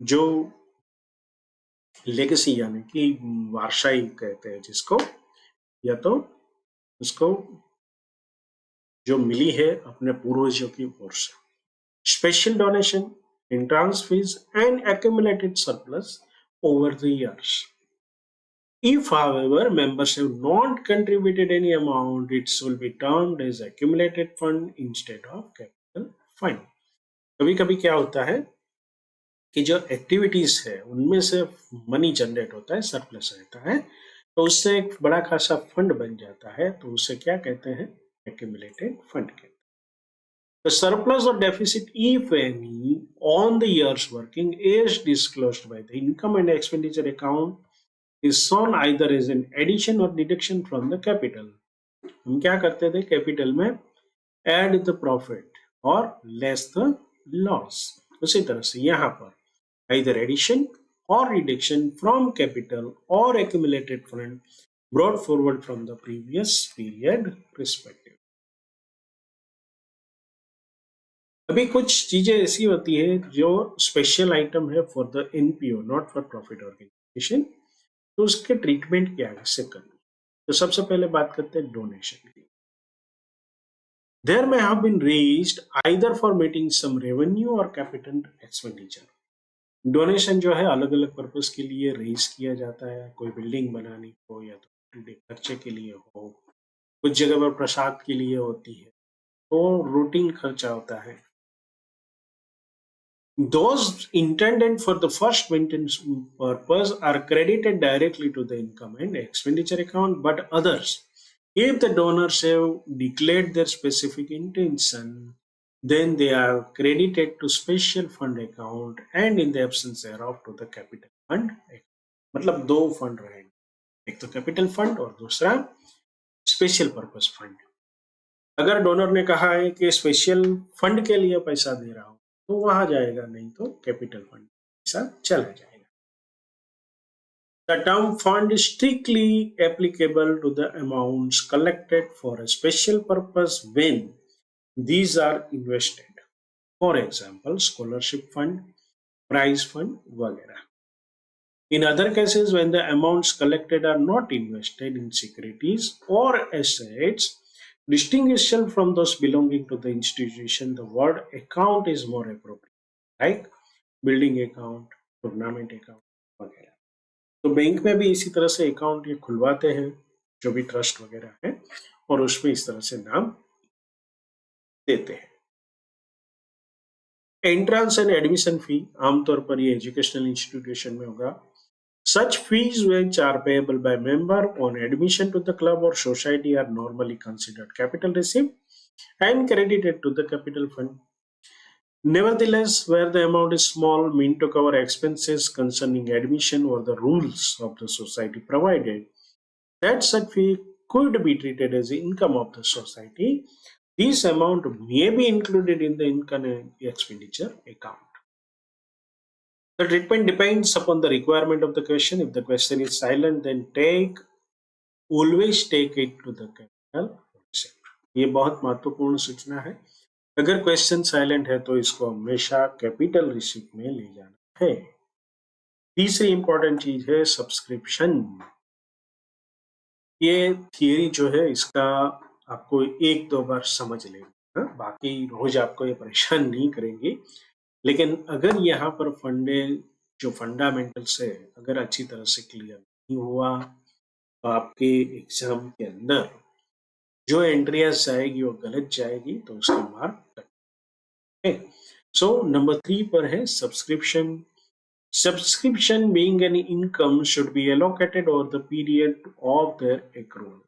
जो लेगेसी यानी कि वारसाई कहते हैं जिसको, या तो उसको जो मिली है अपने पूर्वजों की ओर से, special donation, entrance fees, and accumulated surplus over the years. If, however, members have not contributed any amount, it will be termed as accumulated fund instead of capital fund. कभी कभी क्या होता है कि जो एक्टिविटीज है उनमें से मनी जनरेट होता है, सरप्लस रहता है, तो उससे एक बड़ा खासा फंड बन जाता है, तो उसे क्या कहते हैं, एक्यूमुलेटेड फंड कहते हैं। The surplus or deficit, if any, on the year's working is disclosed by the income and expenditure account is shown either as an addition or deduction from the capital. हम क्या करते थे capital में, add the profit और less the loss। उसी तरह से यहाँ पर either addition or reduction from capital or accumulated fund brought forward from the previous period respective. अभी कुछ चीजें ऐसी होती है जो स्पेशल आइटम है for the NPO, not for profit organisation, तो उसके ट्रीटमेंट क्या कैसे करनी। तो सबसे पहले बात करते हैं डोनेशन की। देयर में have been raised either for meeting some revenue और कैपिटल एक्सपेंडिचर। डोनेशन जो है अलग अलग पर्पस के लिए रेज किया जाता है, कोई बिल्डिंग बनानी हो या तो खर्चे के लिए हो, कुछ जगह पर प्रसाद के लिए होती है, तो रूटीन खर्चा होता है। Those intended for the first maintenance purpose are credited directly to the income and expenditure account, but others, if the donors have declared their specific intention, then they are credited to special fund account and in the absence thereof to the capital fund account. मतलब दो fund रहेंगे, एक तो capital fund और दूसरा special purpose fund. अगर donor ने कहा है कि स्पेशल फंड के लिए पैसा दे रहा हूं तो वहां जाएगा, नहीं तो कैपिटल फंड पैसा चला जाएगा। The term fund is strictly applicable to the amounts collected for a special purpose when these are invested. For example, scholarship fund, prize fund, वगैरह। In other cases, when the amounts collected are not invested in securities or assets distinguishable from those belonging to the institution, the word account is more appropriate, like building account, tournament account वगैरह। तो bank में भी इसी तरह से account ये खुलवाते हैं जो भी ट्रस्ट वगैरह है, और उसमें इस तरह से नाम देते हैं। एंट्रेंस एंड एडमिशन फी, आमतौर पर ये एजुकेशनल इंस्टीट्यूशन में होगा। Such fees which are payable by member on admission to the club or society are normally considered capital receipt and credited to the capital fund. Nevertheless, where the amount is small, meant to cover expenses concerning admission or the rules of the society provided, that such fee could be treated as income of the society This amount may be included in the income and expenditure account. The treatment depends upon the requirement of the question. If the question is silent, then always take it to the capital receipt. ये बहुत महत्वपूर्ण सूचना है. अगर question silent है तो इसको हमेशा कैपिटल रिसिप्ट में ले जाना है. तीसरी इंपॉर्टेंट चीज है सब्सक्रिप्शन. ये थियरी जो है इसका आपको एक दो बार समझ लेना, बाकी रोज आपको ये परेशान नहीं करेंगे. लेकिन अगर यहाँ पर जो फंडामेंटल्स है अगर अच्छी तरह से क्लियर नहीं हुआ तो आपके एग्जाम के अंदर जो एंट्रियाज जाएगी वो गलत जाएगी, तो उसके मार्क कट. सो नंबर 3 पर है subscription. Subscription being an income should be allocated over the period of their accrual.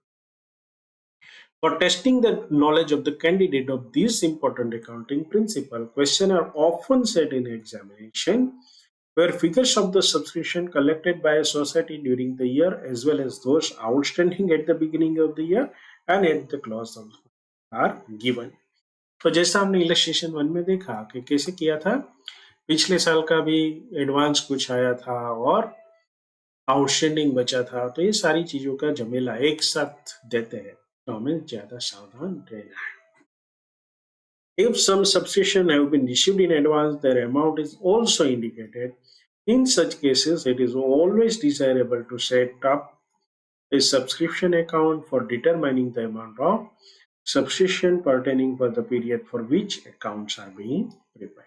For testing the knowledge of the candidate of this important accounting principle, questions are often set in examination where figures of the subscription collected by a society during the year as well as those outstanding at the beginning of the year and at the close of the year are given. तो जैसा हमने illustration 1 में देखा कि कैसे किया था, पिछले साल का भी एडवांस कुछ आया था और आउटस्टैंडिंग बचा था, तो ये सारी चीजों का जमेला एक साथ देते हैं, तो हमें ज्यादा सावधान रहना है. If some subscription have been received in advance, their amount is also indicated. In such cases, it is always desirable to set up a subscription account for determining the amount of subscription pertaining for the period for which accounts are being prepared.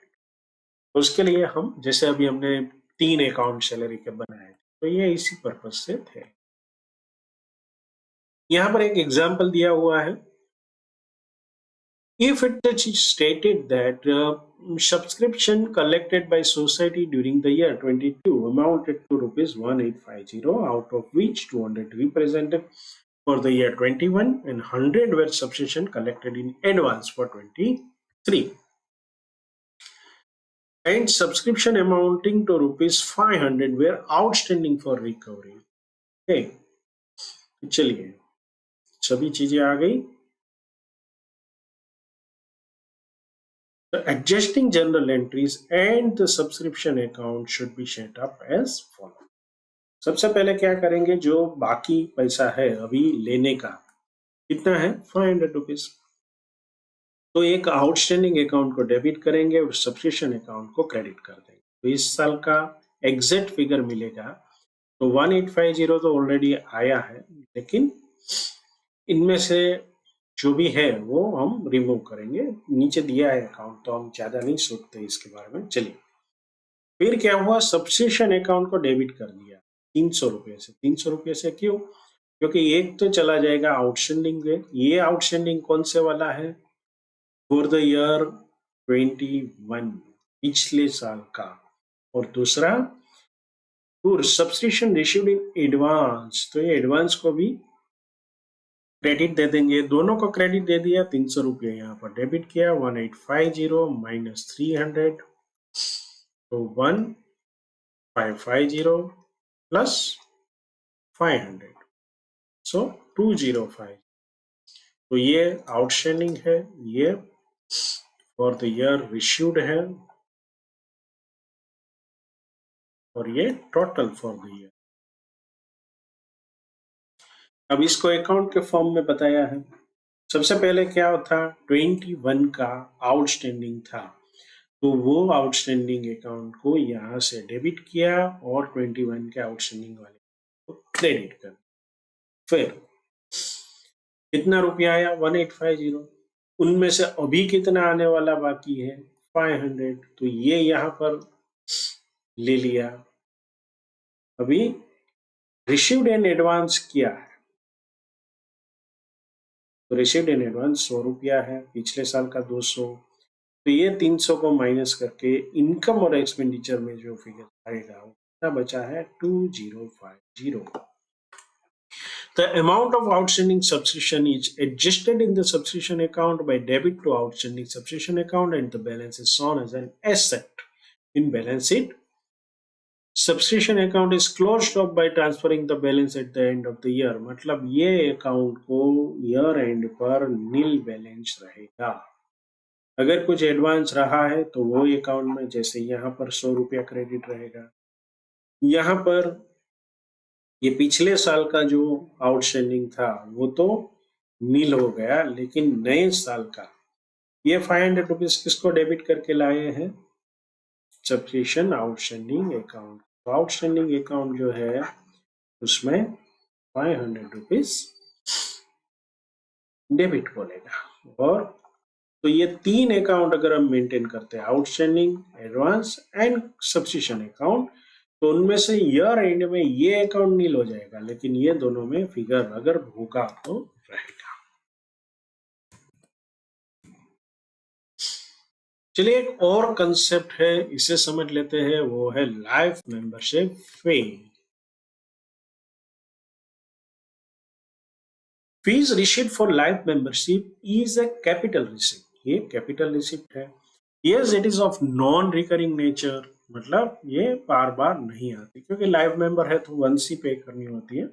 उसके लिए हम जैसे अभी हमने 3 account salary के बनाए थे, तो ये इसी पर्पज से थे. यहाँ पर एक एग्जाम्पल दिया हुआ है. If it is stated that subscription collected by society during the year 22 amounted to rupees 1850, out of which 200 represented for the year 21 and 100 were subscription collected in advance for 23. And subscription amounting to rupees 500 were outstanding for recovery. Okay. चलिए सभी चीजें आ गई. The adjusting journal entries and the subscription account should be set up as follows. सबसे पहले क्या करेंगे, जो बाकी पैसा है अभी लेने का कितना है 500 रुपीज, तो एक आउटस्टैंडिंग अकाउंट को डेबिट करेंगे और सब्सक्रिप्शन अकाउंट को क्रेडिट कर देंगे. तो इस साल का एग्जैक्ट फिगर मिलेगा. तो 1850 तो ऑलरेडी आया है, लेकिन इनमें से जो भी है वो हम रिमूव करेंगे. नीचे दिया है अकाउंट, तो हम ज्यादा नहीं सोचते इसके बारे में. चलिए फिर क्या हुआ, सब्सक्रिप्शन अकाउंट को डेबिट कर दिया 300 रुपये से. 300 रुपये से क्यों, क्योंकि एक तो चला जाएगा आउटस्टैंडिंग. ये आउटस्टैंडिंग कौन से वाला है, फॉर द ईयर 21 पिछले साल का, और दूसरा सब्सक्रिप्शन रिसीव्ड इन एडवांस, तो ये एडवांस को भी क्रेडिट दे देंगे. दोनों को क्रेडिट दे दिया. 300 रुपये यहाँ पर डेबिट किया. 1850 माइनस 300, तो 1550 प्लस 500, सो 205. तो ये आउटस्टैंडिंग है, ये फॉर द ईयर रिसीव्ड है, और ये टोटल फॉर द ईयर. अब इसको अकाउंट के फॉर्म में बताया है. सबसे पहले क्या था, 21 का आउटस्टैंडिंग था, तो वो आउटस्टैंडिंग अकाउंट को यहां से डेबिट किया और 21 के आउटस्टैंडिंग वाले को क्रेडिट कर. फिर कितना रुपया आया 1850, उनमें से अभी कितना आने वाला बाकी है 500, तो ये यहां पर ले लिया. अभी रिसीव्ड इन एडवांस किया है, तो रिसीव्ड इन एडवांस 100 रुपया है, पिछले साल का 200, तो ये 300 को माइनस करके इनकम और एक्सपेंडिचर में जो फिगर आएगा वो कितना बचा है 2050. The amount of outstanding subscription is adjusted in the subscription account by debit to outstanding subscription account, and the balance is shown as an asset in balance sheet subscription account is closed off by transferring the balance at the end of the year, मतलब ये account को year and पर नील balance रहेगा। अगर कुछ advance रहा है तो वो अकाउंट में, जैसे यहाँ पर 100 रुपया क्रेडिट रहेगा, यहाँ पर ये पिछले साल का जो आउटस्टैंडिंग था वो तो नील हो गया, लेकिन नए साल का ये 500 रुपीज किसको डेबिट करके लाए हैं? Subscription outstanding account. तो आउटस्टैंडिंग अकाउंट जो है उसमें 500 रुपीज डेबिट बोलेगा। और तो ये 3 अकाउंट अगर हम मेंटेन करते हैं, outstanding, advance and subscription account, तो उनमें से ईयर एंड में ये अकाउंट नील हो जाएगा, लेकिन ये दोनों में फिगर अगर होगा तो रहेगा। चलिए एक और कंसेप्ट है, इसे समझ लेते हैं, वो है life membership fee. Fees received for life membership is a capital receipt. ये कैपिटल रिसिप्ट है। Yes, it is of non recurring nature, मतलब ये बार बार नहीं आती, क्योंकि लाइफ मेंबर है तो वंस ही पे करनी होती है।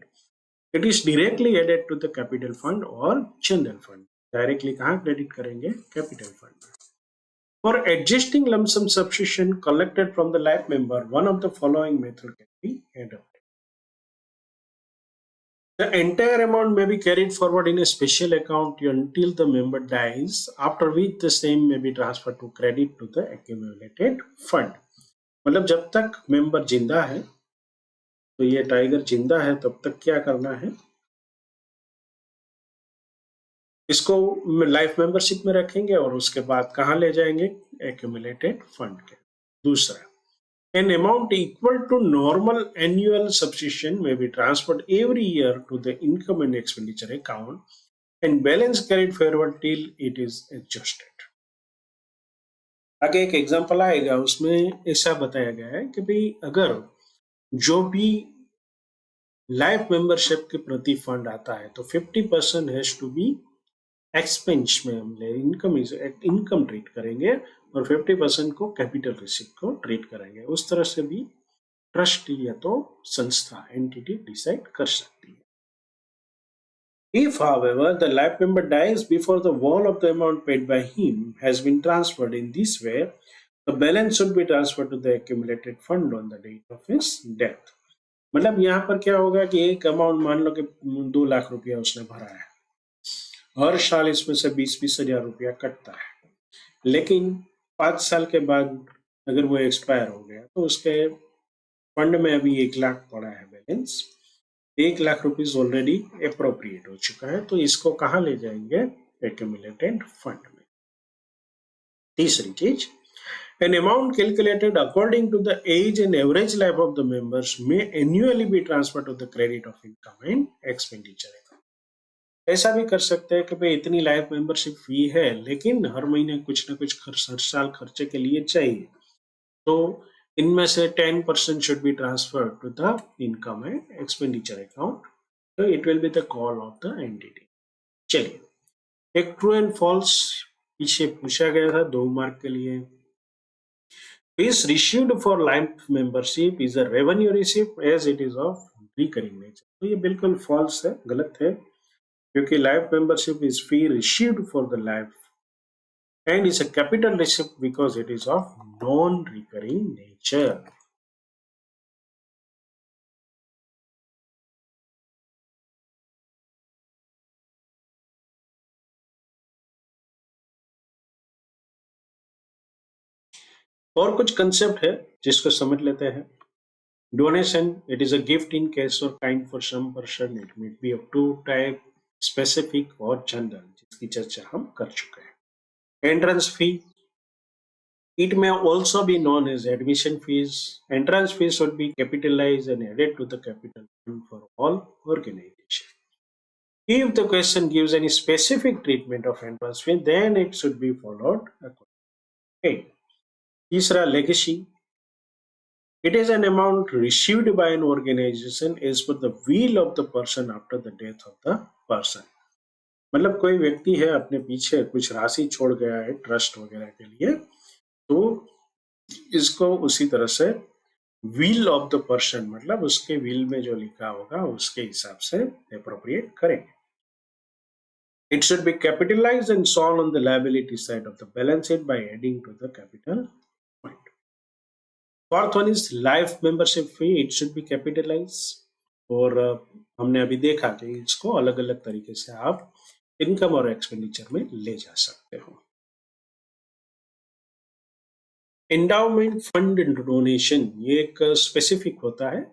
It is directly added to the capital fund और जनरल फंड। डायरेक्टली कहाँ क्रेडिट करेंगे? Capital fund. For adjusting lump sum subscription collected from the life member, one of the following method can be adopted. The entire amount may be carried forward in a special account until the member dies, after which the same may be transferred to credit to the accumulated fund. मतलब जब तक member जिंदा है, तो ये tiger जिंदा है, तब तक क्या करना है? इसको लाइफ मेंबरशिप में रखेंगे और उसके बाद कहाँ ले जाएंगे? एक्यूमुलेटेड फंड के। दूसरा, an amount equal to normal annual subscription may be transferred every year to the income and expenditure account and balance carried forward till it is adjusted. आगे एक एग्जांपल आएगा, उसमें ऐसा बताया गया है कि भाई अगर जो भी लाइफ मेंबरशिप के प्रति फंड आता है तो 50% हैज टू बी एक्सपेंस में हम इनकम ट्रीट करेंगे और 50% को कैपिटल रिसिप्ट को ट्रीट करेंगे। उस तरह से भी ट्रस्ट या तो संस्था, एंटिटी डिसाइड कर सकती है। If, however, the life member dies before the whole of the amount paid by him has been transferred in this way, the balance should be transferred to the accumulated fund on the date of his death. मतलब यहाँ पर क्या होगा कि एक amount, मान लो कि 2 लाख रुपया उसने भरा है, हर साल इसमें से 20-20 हजार रुपया कटता है, लेकिन 5 साल के बाद अगर वो एक्सपायर हो गया तो उसके फंड में अभी 1 लाख पड़ा है balance, 1 lakh rupees already appropriate हो चुका है, तो इसको कहाँ ले जाएंगे? एक्यूमुलेटेड फंड में। तीसरी चीज, an amount calculated according to the age and average life of the members may annually be transferred to the credit of income and expenditure account. ऐसा भी कर सकते हैं कि भाई इतनी लाइफ मेंबरशिप फी है, लेकिन हर महीने कुछ ना कुछ खर्च, हर साल खर्चे के लिए चाहिए, तो इनमें से 10% should be transferred to the income and expenditure account. So it will be the call of the entity. चलिए, एक ट्रू एंड फॉल्स पीछे पूछा गया था 2 मार्क के लिए। Fees received for life membership is a revenue receipt as it is of recurring nature. तो ये बिल्कुल फॉल्स है, गलत है, क्योंकि life membership is fee received for the life and is a capital receipt because it is of non-recurring nature. और कुछ concept है जिसको समझ लेते हैं। Donation, it is a gift in cash और kind for some person, it may be of 2 type, specific और general, जिसकी चर्चा हम कर चुके हैं। Entrance fee, it may also be known as admission fees. Entrance fees should be capitalized and added to the capital fund for all organizations. If the question gives any specific treatment of entrance fee, then it should be followed accordingly. Okay. Tisra, legacy. It is an amount received by an organization as per the will of the person after the death of the person. मतलब कोई व्यक्ति है अपने पीछे कुछ राशि छोड़ गया है ट्रस्ट वगैरह के लिए, तो इसको उसी तरह से विल ऑफ द पर्सन मतलब उसके विल में जो लिखा होगा उसके हिसाब से अप्रोप्रिएट करेंगे. It should be capitalized and shown on the liability side of the balance sheet by adding to the capital point. Fourth one is life membership fee. It should be capitalized. और हमने अभी देखा कि इसको अलग अलग तरीके से आप इनकम और एक्सपेंडिचर में ले जा सकते हो. एंडाउमेंट फंड डोनेशन ये एक स्पेसिफिक होता है.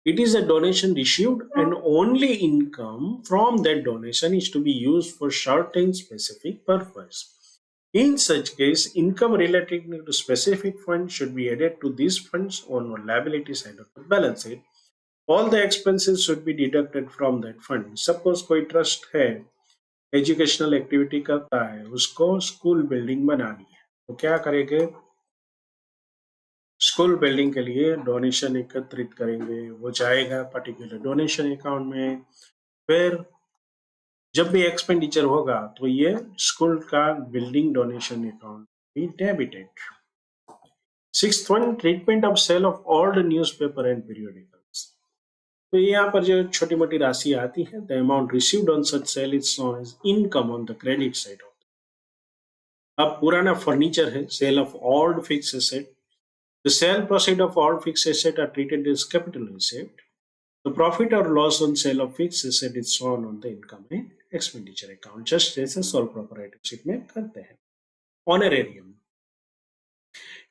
It is a donation received and only income from that donation is to be used for certain specific purpose. In such case, income relating to specific fund should be added to these funds on liability side of the balance sheet. All the expenses should be deducted from that fund. Suppose कोई trust है, educational activity करता है, उसको school building बनानी है, तो क्या करेंगे? स्कूल बिल्डिंग के लिए डोनेशन एकत्रित करेंगे, वो जाएगा पर्टिकुलर डोनेशन अकाउंट में. फिर जब भी एक्सपेंडिचर होगा तो ये स्कूल का बिल्डिंग डोनेशन अकाउंट भी debited. Sixth one, treatment of sale of old newspaper and periodicals. तो यहाँ पर जो छोटी मोटी राशि आती है, the amount received on such sale is known as income on the credit side of. अब पुराना फर्नीचर है, sale of old fix asset. The sale proceeds of all fixed assets are treated as capital asset. The profit or loss on sale of fixed asset is shown on the income and expenditure account, just as a sole proprietorship में करते हैं. Honorarium.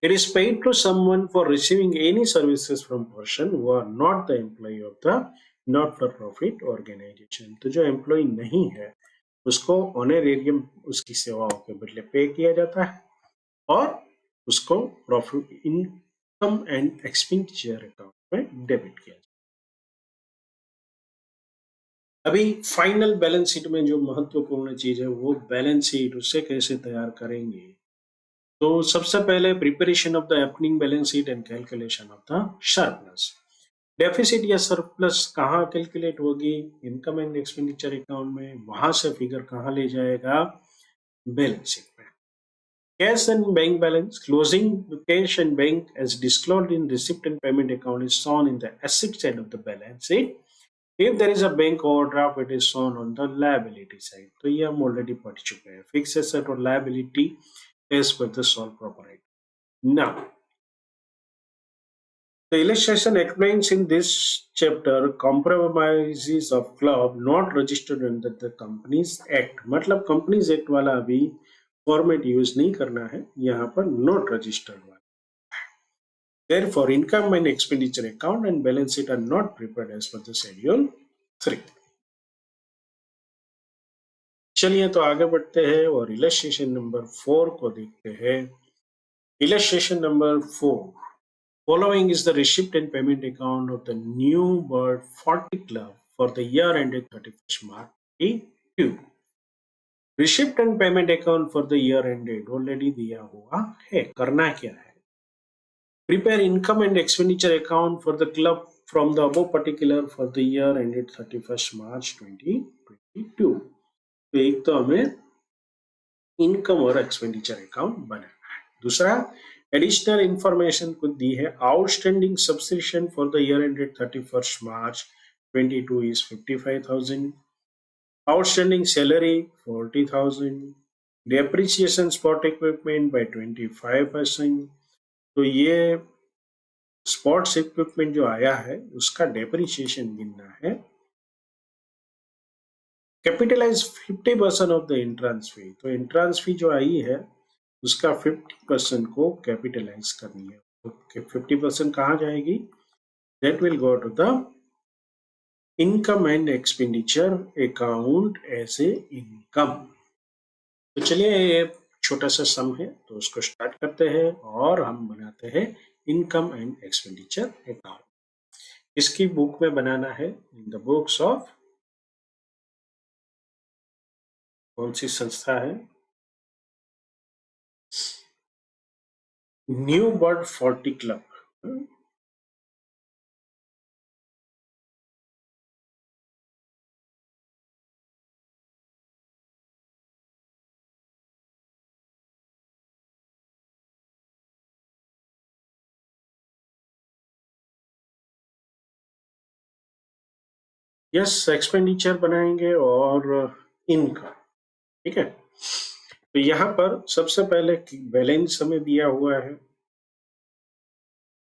It is paid to someone for receiving any services from person who are not the employee of the not-for-profit organization. तो जो employ नहीं है उसको honorarium उसकी सेवाओं के बदले पे किया जाता है और उसको profit income and expenditure account में डेबिट किया जाता है. अभी फाइनल बैलेंस शीट में जो महत्वपूर्ण चीज है वो बैलेंस शीट, उससे कैसे तैयार करेंगे. तो सबसे पहले preparation of the opening balance sheet and calculation of the surplus. Deficit या सरप्लस कहाँ कैलकुलेट होगी? इनकम एंड एक्सपेंडिचर अकाउंट में. वहां से फिगर कहाँ ले जाएगा? बैलेंस शीट में. Cash and bank balance. Closing cash and bank as disclosed in receipt and payment account is shown in the asset side of the balance sheet. If there is a bank overdraft, it is shown on the liability side. तो ये हम already पढ़ चुके हैं. Fixed asset और liability as per the sole proprietor. Now, the illustration explains in this chapter compromises of club not registered under the Companies Act. मतलब Companies Act वाला अभी फॉर्मेट यूज नहीं करना है, यहाँ पर नॉट रजिस्टर्ड वाला. Therefore, income and expenditure account and balance sheet are not prepared as per the schedule 3. चलिए तो आगे बढ़ते हैं और इलस्ट्रेशन नंबर 4 को देखते हैं. Illustration number 4. Following is the receipt and payment account of the New Bird 40 Club for the year ended 31st March 2022. Receipt and payment account for the year ended already दिया हुआ है. करना क्या है? Prepare income and expenditure account for the club from the above particular for the year ended 31st March 2022. तो एक तो हमें इनकम और एक्सपेंडिचर अकाउंट बनाना है. दूसरा, एडिशनल इंफॉर्मेशन कुछ दी है. Outstanding subscription for the year ended 31st March 2022 is 55,000. Outstanding salary 40,000. Depreciation spot equipment by 25%. तो ये स्पॉट्स इक्विपमेंट जो आया है उसका डेप्रिसिएशन गिनना है. Capitalise 50% of the entrance fee. तो एंट्रेंस फी जो आई है उसका 50% को कैपिटलाइज करनी है. तो 50% कहाँ जाएगी? That will go to the income and expenditure account as a income. तो चलिए ये छोटा सा सम है तो उसको स्टार्ट करते हैं और हम बनाते हैं इनकम एंड एक्सपेंडिचर अकाउंट. इसकी बुक में बनाना है इन द बुक्स ऑफ कौन सी संस्था है? New bird 40 club. Yes, expenditure बनाएंगे और इनकम, ठीक है। तो यहाँ पर सबसे पहले बैलेंस हमें दिया हुआ है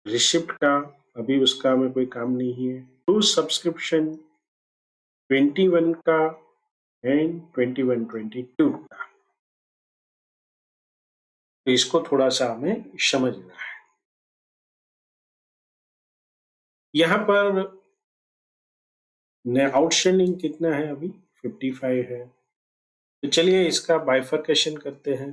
रिसिप्ट का, अभी उसका हमें कोई काम नहीं है। टू सब्सक्रिप्शन 21 का एंड 21-22 का, तो इसको थोड़ा सा हमें समझना है। यहाँ पर आउटस्टैंडिंग कितना है अभी 55 है, तो चलिए इसका बाइफर्केशन करते हैं।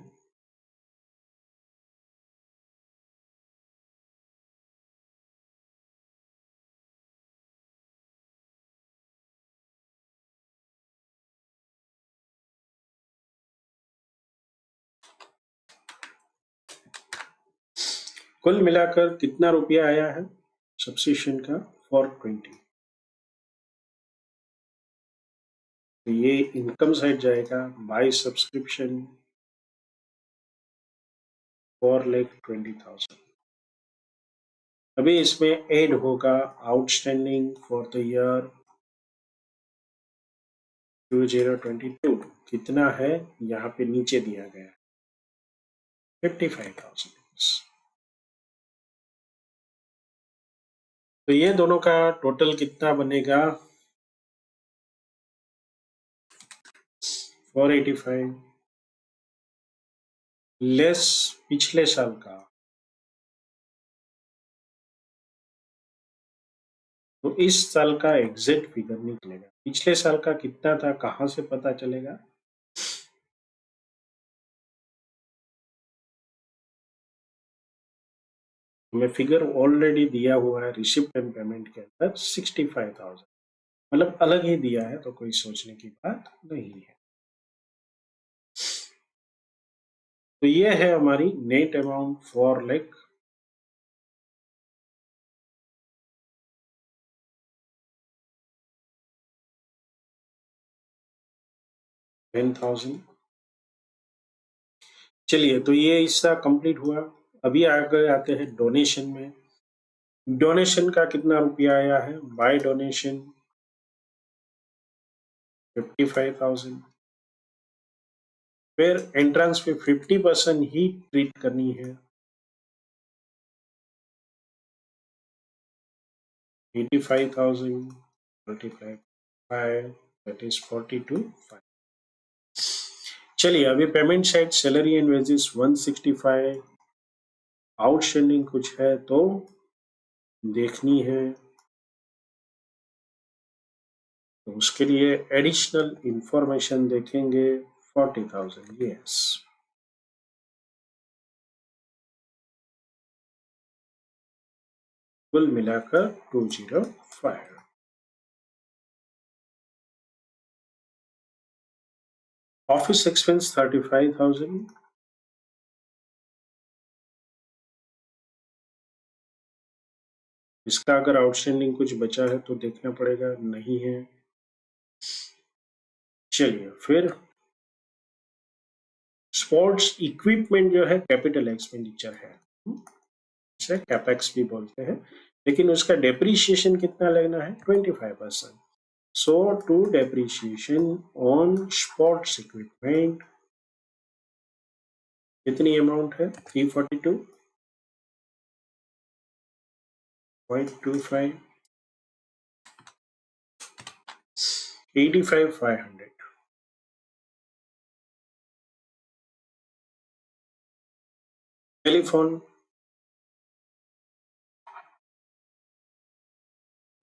कुल मिलाकर कितना रुपया आया है सब्सक्रिप्शन का 420, तो ये इनकम साइड जाएगा, बाय सब्सक्रिप्शन 4,20,000। अभी इसमें ऐड होगा आउटस्टैंडिंग फॉर द ईयर 2022 कितना है, यहाँ पे नीचे दिया गया है 55,000। तो ये दोनों का टोटल कितना बनेगा 485 लेस पिछले साल का, तो इस साल का एग्जैक्ट फिगर निकलेगा। पिछले साल का कितना था कहां से पता चलेगा, हमें फिगर ऑलरेडी दिया हुआ है रिसिप्ट एंड पेमेंट के अंदर 65,000, मतलब अलग ही दिया है, तो कोई सोचने की बात नहीं है। तो ये है हमारी नेट अमाउंट फॉर लाइक 10,000। चलिए, तो ये हिस्सा कंप्लीट हुआ। अभी आगे आते हैं डोनेशन में। डोनेशन का कितना रुपया आया है, बाय डोनेशन 55,000। फिर एंट्रेंस पे 50% ही ट्रीट करनी है, 85,000 मल्टीप्लाई 5, दैट इज 42,500। चलिए, अभी payment side salary and wages 165, outstanding कुछ है तो देखनी है, तो उसके लिए एडिशनल इंफॉर्मेशन देखेंगे 40,000। यस, कुल मिलाकर 205। ऑफिस एक्सपेंस 35,000, इसका अगर आउटस्टैंडिंग कुछ बचा है तो देखना पड़ेगा, नहीं है। चलिए, फिर स्पोर्ट्स इक्विपमेंट जो है कैपिटल एक्सपेंडिचर है, इसे कैपेक्स भी बोलते हैं, लेकिन उसका डेप्रीशिएशन कितना लगना है 25%। So to depreciation on sports equipment कितनी अमाउंट है 342.25, 85,500। Telephone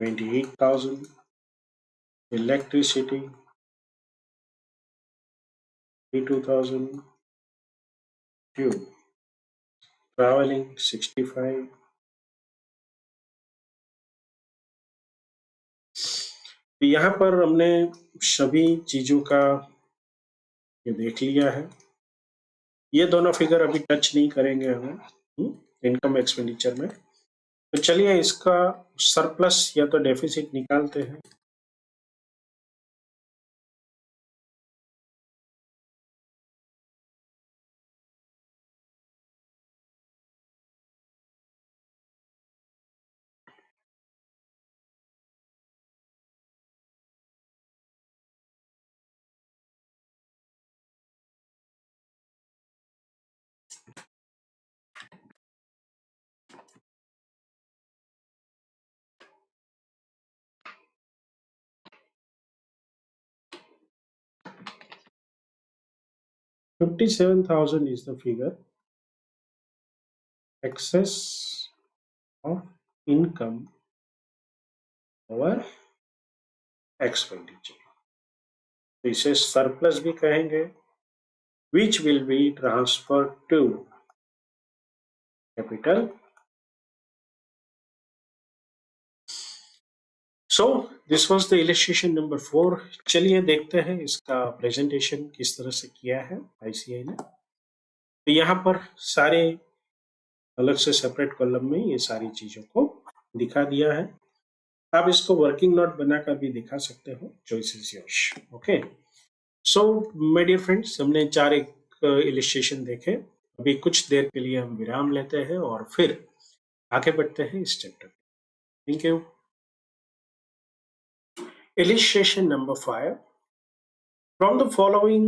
28,000, electricity 32,000, fuel, traveling 65। तो यहाँ पर हमने सभी चीजों का ये देख लिया है। ये दोनों फिगर अभी टच नहीं करेंगे हमें इनकम एक्सपेंडिचर में। तो चलिए इसका सरप्लस या तो डेफिसिट निकालते हैं। 57,000 is the figure. Excess of income over expenditure. तो इसे सरप्लस भी कहेंगे, which will be transferred to capital. So this was the illustration number 4. चलिए देखते हैं इसका प्रेजेंटेशन किस तरह से किया है ICI ने। तो यहाँ पर सारे अलग से सेपरेट कॉलम में ये सारी चीजों को दिखा दिया है। आप इसको वर्किंग नोट बनाकर भी दिखा सकते हो, choice is yours. Okay, so my dear friends, हमने 4 इलिस्ट्रेशन देखे। अभी कुछ देर के लिए हम विराम लेते हैं और फिर आगे बढ़ते हैं इस chapter. Thank you. Illustration number 5. From the following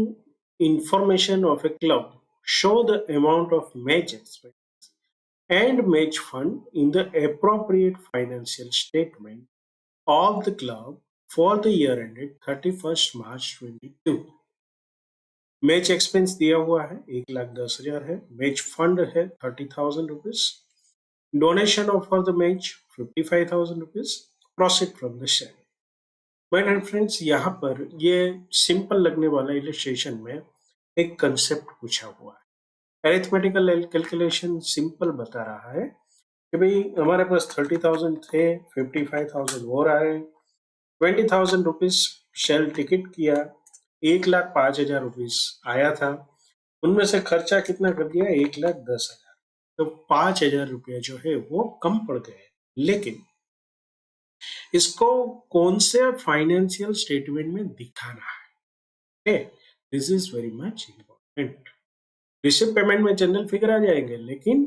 information of a club, show the amount of match expense and match fund in the appropriate financial statement of the club for the year ended 31st March 22. Match expense दिया हुआ है 1,10,000 है, match fund है 30,000 rupees, donation of for the match 55,000 rupees, proceed from the share. My dear friends, यहाँ पर ये simple लगने वाला इलस्ट्रेशन में एक कंसेप्ट पूछा हुआ है। अरिथमेटिकल कैलकुलेशन सिंपल बता रहा है कि भाई हमारे पास 30,000 थे, 55,000 हो रहा है, 20,000 रुपीज शेल टिकट किया, 1,05,000 रुपीज आया था, उनमें से खर्चा कितना कर दिया, 1,10,000। तो 5,000 रुपया जो है वो कम पड़ गए। लेकिन इसको कौन से फाइनेंशियल स्टेटमेंट में दिखाना है, this is very much important. Receipt payment में जनरल फिगर आ जाएंगे, लेकिन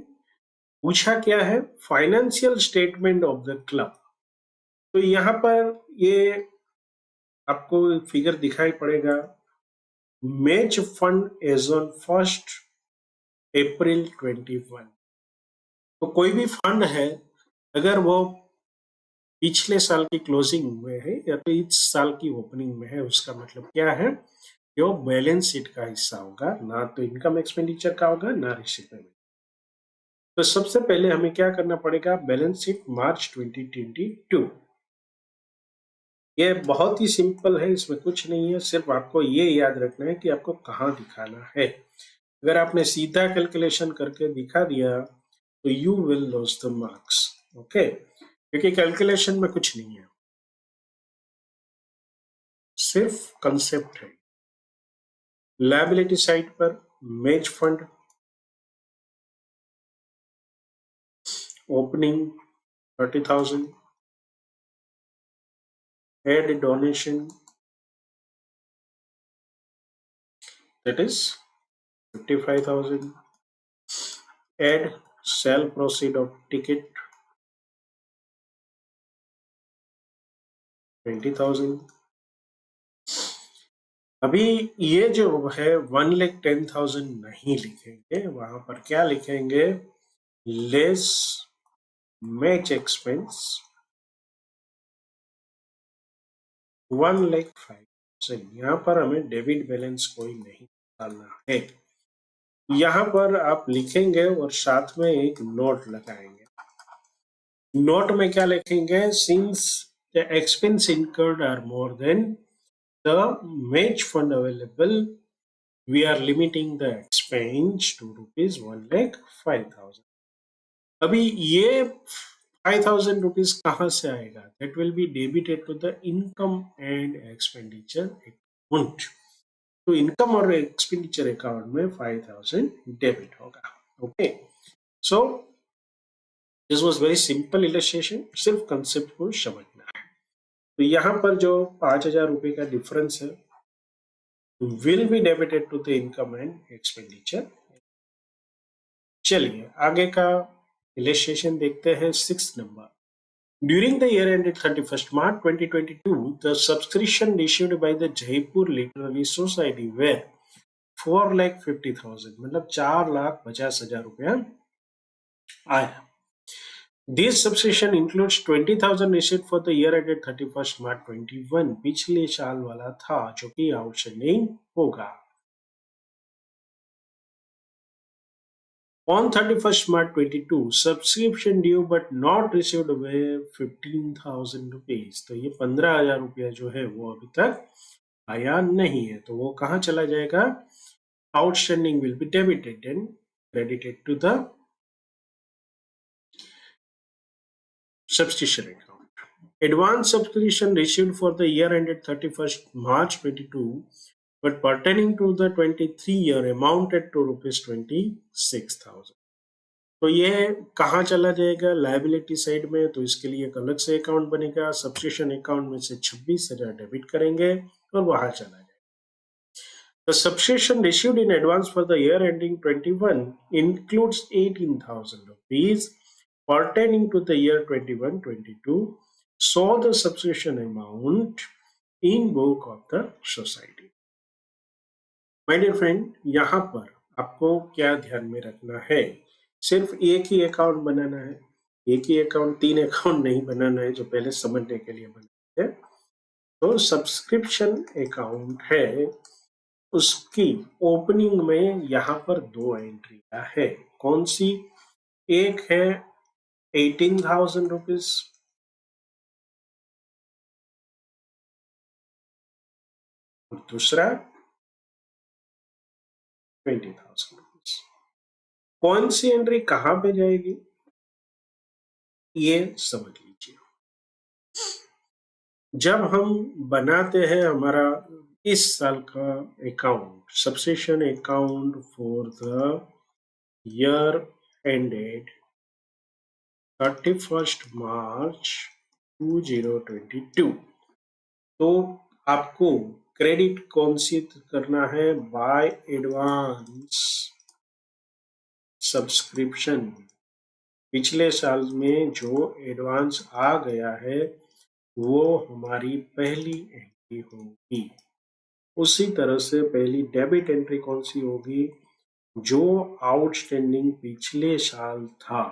पूछा क्या है, financial statement of the club. तो यहां पर ये आपको फिगर दिखाई पड़ेगा, मैच फंड एज ऑन 1 अप्रैल 21। तो कोई भी फंड है अगर वो पिछले साल की क्लोजिंग में है या तो इस साल की ओपनिंग में है, उसका मतलब क्या है, वो बैलेंस शीट का हिस्सा होगा, ना तो इनकम एक्सपेंडिचर का होगा, ना रिसिप्ट पेमेंट। तो सबसे पहले हमें क्या करना पड़ेगा, बैलेंस शीट मार्च 2022। ये बहुत ही सिंपल है, इसमें कुछ नहीं है, सिर्फ आपको ये याद रखना है कि आपको कहाँ दिखाना है। अगर आपने सीधा कैलकुलेशन करके दिखा दिया तो you will loss the marks. Okay, क्योंकि कैलकुलेशन में कुछ नहीं है, सिर्फ कंसेप्ट है। लायबिलिटी साइड पर match fund opening 30,000, add donation that is 55,000, add sale proceed of ticket 20,000। अभी ये जो है 1,10,000 नहीं लिखेंगे, वहां पर क्या लिखेंगे, लेस मैच एक्सपेंस 1,05,000। यहाँ पर हमें डेबिट बैलेंस कोई नहीं डालना है, यहाँ पर आप लिखेंगे और साथ में एक नोट लगाएंगे। नोट में क्या लिखेंगे, since the expense incurred are more than the match fund available, we are limiting the expense to rupees 1,05,000। अभी ये 5,000 रुपीज कहाँ से आएगा, that will be debited to the income and expenditure account. तो इनकम और एक्सपेंडिचर अकाउंट में 5,000 debit होगा। Okay, so this was very simple illustration, सिर्फ कंसेप्ट को समझना है। तो यहाँ पर जो 5,000 रुपए का डिफरेंस है will be debited to the income and expenditure. चलिए आगे का इलस्ट्रेशन देखते हैं, 6 number. During the year ended 31st March 2022, the subscription issued by the Jaipur Literary Society were 4,50,000, मतलब 4,50,000 रुपया आया। This subscription includes 20,000 receipt for the year ended 31st March 21, पिछले साल वाला था जो कि आउटस्टैंडिंग होगा। On 31st March 22, subscription due but not received way 15,000 rupees. तो ये 15,000 रुपया जो है वो अभी तक आया नहीं है, तो वो कहाँ चला जाएगा? Outstanding will be debited and credited to the subscription account. Advance subscription received for the year ended 31st March 22 but pertaining to the 23 year amounted to rupees 26,000. तो ये कहाँ चला जाएगा? लाइबिलिटी साइड में, तो इसके लिए एक अलग से अकाउंट बनेगा। सब्सक्रिप्शन अकाउंट में से 26,000 डेबिट करेंगे और वहां चला जाएगा। The subscription received in advance for the year ending 21 includes 18,000 rupees pertaining to the year 21-22. So the subscription amount in book of the society. My dear friend, यहाँ पर आपको क्या ध्यान में रखना है? सिर्फ एक ही अकाउंट बनाना है, एक ही अकाउंट, 3 अकाउंट नहीं बनाना है जो पहले समझने के लिए बनाते हैं। तो सब्सक्रिप्शन अकाउंट है, उसकी ओपनिंग में यहाँ पर 2 एंट्रियां है। कौन सी? एक है 18,000 रुपीज और दूसरा 20,000 रुपीज। कौन सी एंट्री कहां पे जाएगी ये समझ लीजिए। जब हम बनाते हैं हमारा इस साल का account, subscription account for the year ended 31st March 2022, तो आपको क्रेडिट कौन सी करना है? By advance subscription. पिछले साल में जो एडवांस आ गया है वो हमारी पहली एंट्री होगी। उसी तरह से पहली डेबिट एंट्री कौन सी होगी? जो आउटस्टैंडिंग पिछले साल था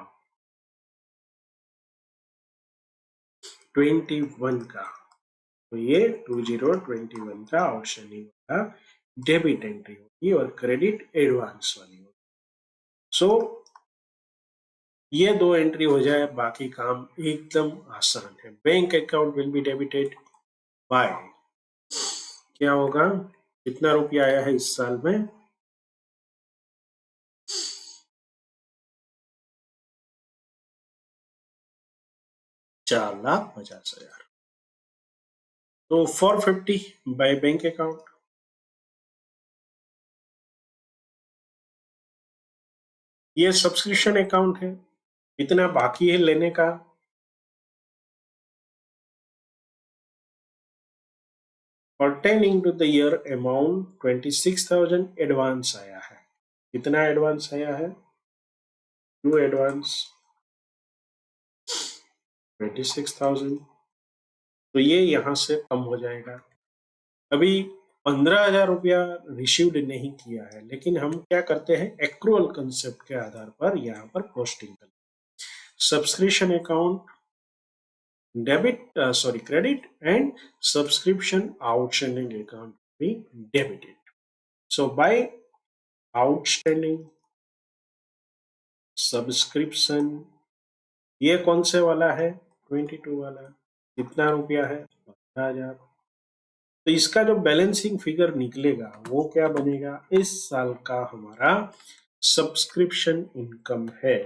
21 का, तो ये 2021 का आउटस्टैंडिंग वाला डेबिट एंट्री होगी और क्रेडिट एडवांस वाली होगी। सो ये 2 एंट्री हो जाए, बाकी काम एकदम आसान है। Bank account will be debited bye, क्या होगा? कितना रुपया आया है इस साल में? 4,50,000। तो 450 बाय बैंक अकाउंट। ये सब्सक्रिप्शन अकाउंट है, इतना बाकी है लेने का। Pertaining to the year amount 26,000 advance आया है। कितना एडवांस आया है? 2 एडवांस 26,000, तो ये यहां से कम हो जाएगा। अभी 15,000 रुपया रिसीव्ड नहीं किया है, लेकिन हम क्या करते हैं? एक्रूअल कंसेप्ट के आधार पर यहाँ पर पोस्टिंग करते हैं। Subscription account debit, sorry credit, and subscription outstanding account भी डेबिटेड। सो बाय आउटस्टैंडिंग सब्सक्रिप्शन, ये कौन से वाला है? 22 वाला। कितना रुपया है? 15,000। तो इसका जो बैलेंसिंग फिगर निकलेगा वो क्या बनेगा? इस साल का हमारा सब्सक्रिप्शन इनकम है।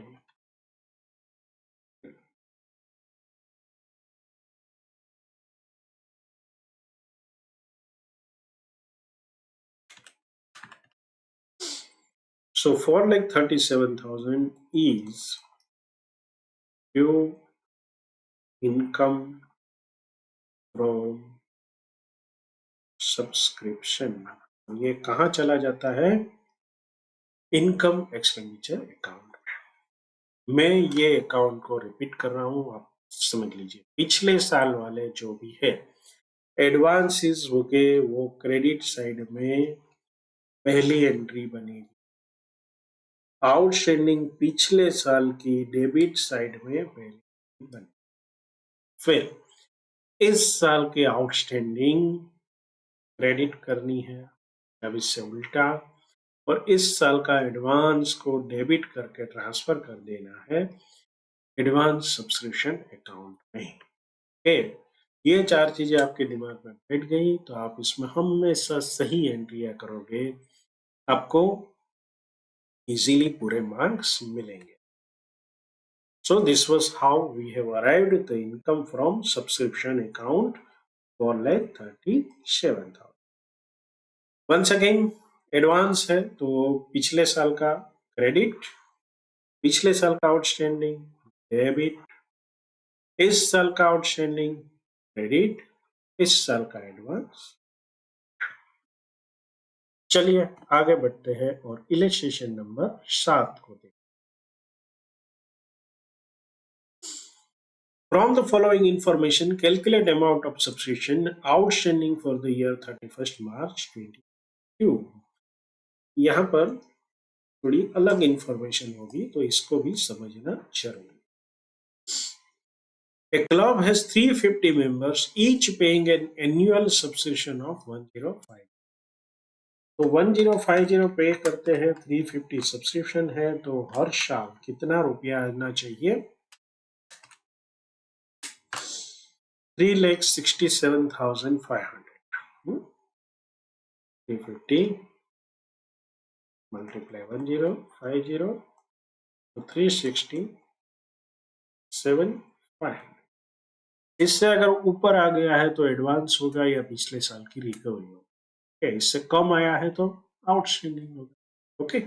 So 4,37,000 is due income from subscription. ये कहाँ चला जाता है? Income expenditure account. मैं ये अकाउंट को रिपीट कर रहा हूँ, आप समझ लीजिए। पिछले साल वाले जो भी है एडवांसेस हो गए, वो क्रेडिट साइड में पहली एंट्री बनेगी। आउटस्टैंडिंग पिछले साल की डेबिट साइड में पहली बनेगी। फिर इस साल के आउटस्टैंडिंग क्रेडिट करनी है। अब इससे उल्टा और इस साल का एडवांस को डेबिट करके ट्रांसफर कर देना है एडवांस सब्सक्रिप्शन अकाउंट में। ओके, ये 4 चीजें आपके दिमाग में बैठ गई तो आप इसमें हमेशा सही एंट्रियां करोगे, आपको इजीली पूरे मार्क्स मिलेंगे। So this was how we have arrived at the income from subscription account for like 37,000. Once again, advance है तो पिछले साल का क्रेडिट, पिछले साल का आउटस्टैंडिंग डेबिट, इस साल का आउटस्टैंडिंग क्रेडिट, इस साल का एडवांस। चलिए आगे बढ़ते हैं और इलस्ट्रेशन नंबर 7 को देखते हैं। From the following information, calculate amount of subscription outstanding for the year 31st March 2022. यहाँ पर थोड़ी अलग इंफॉर्मेशन होगी तो इसको भी समझना जरूरी। A club has 350 members, each paying an annual subscription of 1050. तो 1050 पे करते हैं, 350 सब्सक्रिप्शन है, तो हर साल कितना रुपया आना चाहिए? 3,67,500. 350 मल्टीप्लाई 1050 तो 367,500। इससे अगर ऊपर आ गया है तो एडवांस होगा या पिछले साल की रिकवरी होगा। इससे कम आया है तो आउटस्टैंडिंग होगा। Okay,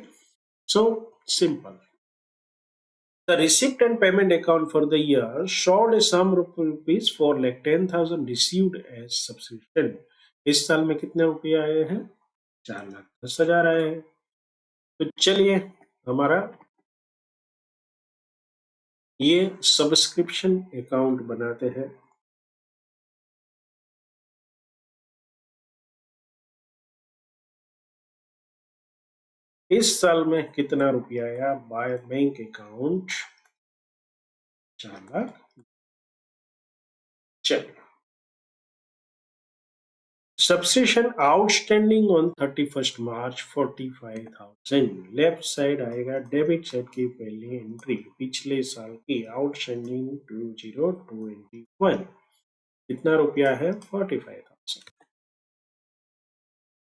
so simple. The receipt and payment account for the year showed a sum of rupees 4,10,000 received as subscription. इस साल में कितने रुपये आए हैं? 4,10,000 आए हैं। तो चलिए हमारा ये सब्सक्रिप्शन अकाउंट बनाते हैं। इस साल में कितना रुपया आया बाय बैंक अकाउंट? 4 लाख। चलिए, subscription outstanding on 31st March 45,000। Left side आएगा डेबिट साइड की पहली एंट्री, पिछले साल की आउटस्टैंडिंग 2021 कितना रुपया है? 45,000।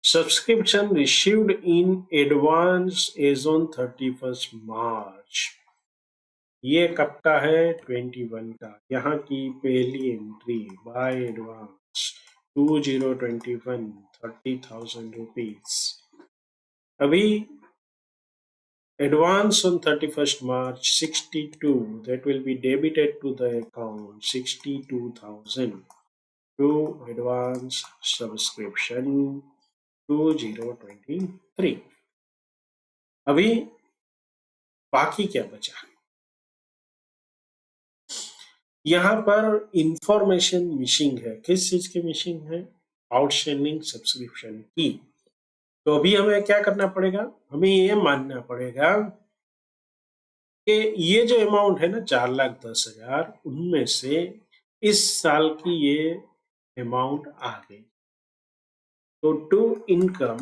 Subscription received in advance as on 31st March. ये कब का है? 21 का। यहाँ की पहली एंट्री बाय एडवांस 2021 30,000 रुपीज। अभी advance on 31st March 62, that will be debited to the account 62,000 to advance subscription 2023। अभी बाकी क्या बचा? यहाँ पर इंफॉर्मेशन मिसिंग है। किस चीज की मिसिंग है? आउटस्टैंडिंग सब्सक्रिप्शन की। तो अभी हमें क्या करना पड़ेगा? हमें ये मानना पड़ेगा कि ये जो अमाउंट है ना 4,10,000, उनमें से इस साल की ये अमाउंट आ गई। तो to income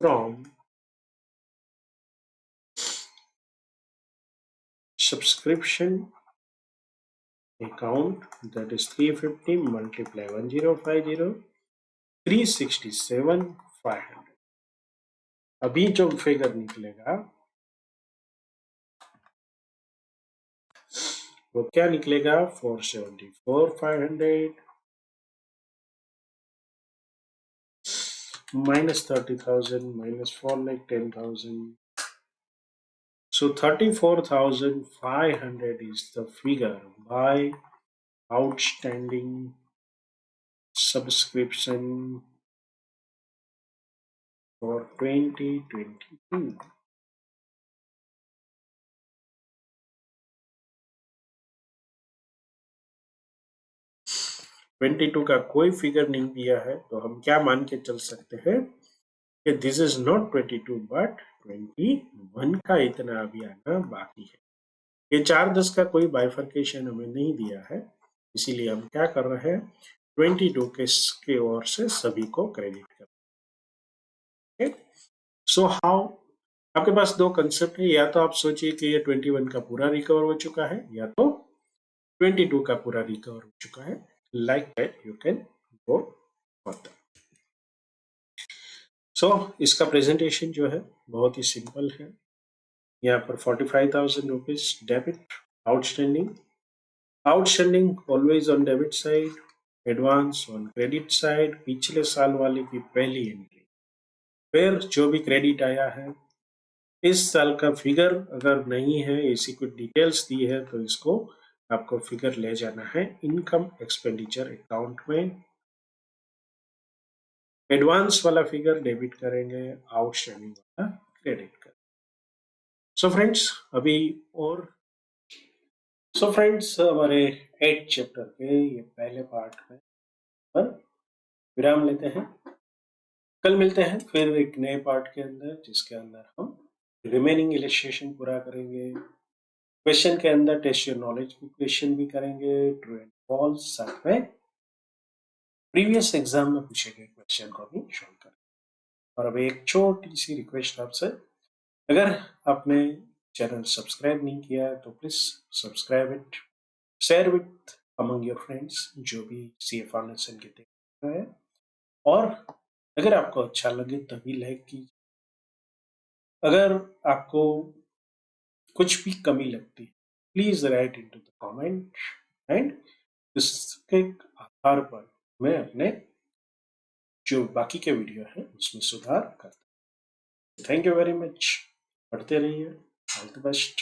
from subscription account, that is 350 multiply 1050 367,500। अभी जो फिगर निकलेगा वो क्या निकलेगा? 474,500 minus 30,000 minus 4,10,000. So 34,500 is the figure by outstanding subscription for 2022. का कोई फिगर नहीं दिया है तो हम क्या मान के चल सकते हैं कि दिस इज नॉट 22 बट 21 का इतना अभी आना बाकी है। ये 4-10 का कोई बाइफर्केशन हमें नहीं दिया है, इसीलिए हम क्या कर रहे हैं? 22 के ओर से सभी को क्रेडिट कर सो हाउ, आपके पास दो कंसेप्ट है, या तो आप सोचिए कि ये 21 का पूरा रिकवर हो चुका है, या तो 22 का पूरा रिकवर हो चुका है. Like that you can go further. So इसका प्रेजेंटेशन जो है बहुत ही सिंपल है. यहाँ पर 45,000 rupees debit outstanding. Outstanding always on debit side, advance on credit side. पिछले साल वाले की पहली एंट्री. फिर जो भी क्रेडिट आया है, इस साल का फिगर अगर नहीं है, ऐसी कुछ डिटेल्स दी है, तो इसको आपको फिगर ले जाना है इनकम एक्सपेंडिचर अकाउंट में. एडवांस वाला फिगर डेबिट करेंगे, आउटस्टैंडिंग वाला क्रेडिट करेंगे. सो फ्रेंड्स, अभी और सो फ्रेंड्स, हमारे 8 चैप्टर के ये पहले पार्ट में पर विराम लेते हैं. कल मिलते हैं फिर एक नए पार्ट के अंदर, जिसके अंदर हम रिमेनिंग इलस्ट्रेशन पूरा करेंगे. क्वेश्चन के अंदर टेस्ट योर नॉलेज की क्वेश्चन भी करेंगे, ट्रू एंड फॉल्स, साथ में प्रीवियस एग्जाम में पूछे गए क्वेश्चन को भी सॉल्व करेंगे. और अब एक छोटी सी रिक्वेस्ट आपसे, अगर आपने चैनल सब्सक्राइब नहीं किया है तो please subscribe it, share with among your friends जो भी CA फाउंडेशन के देख रहे हैं. और अगर आपको अच्छा लगे तभी लाइक कीजिए. अगर आपको कुछ भी कमी लगती है, please right into the comment, and इसके आधार पर मैं अपने जो बाकी के वीडियो है उसमें सुधार करता हूँ. Thank you very much. पढ़ते रहिए. All the best.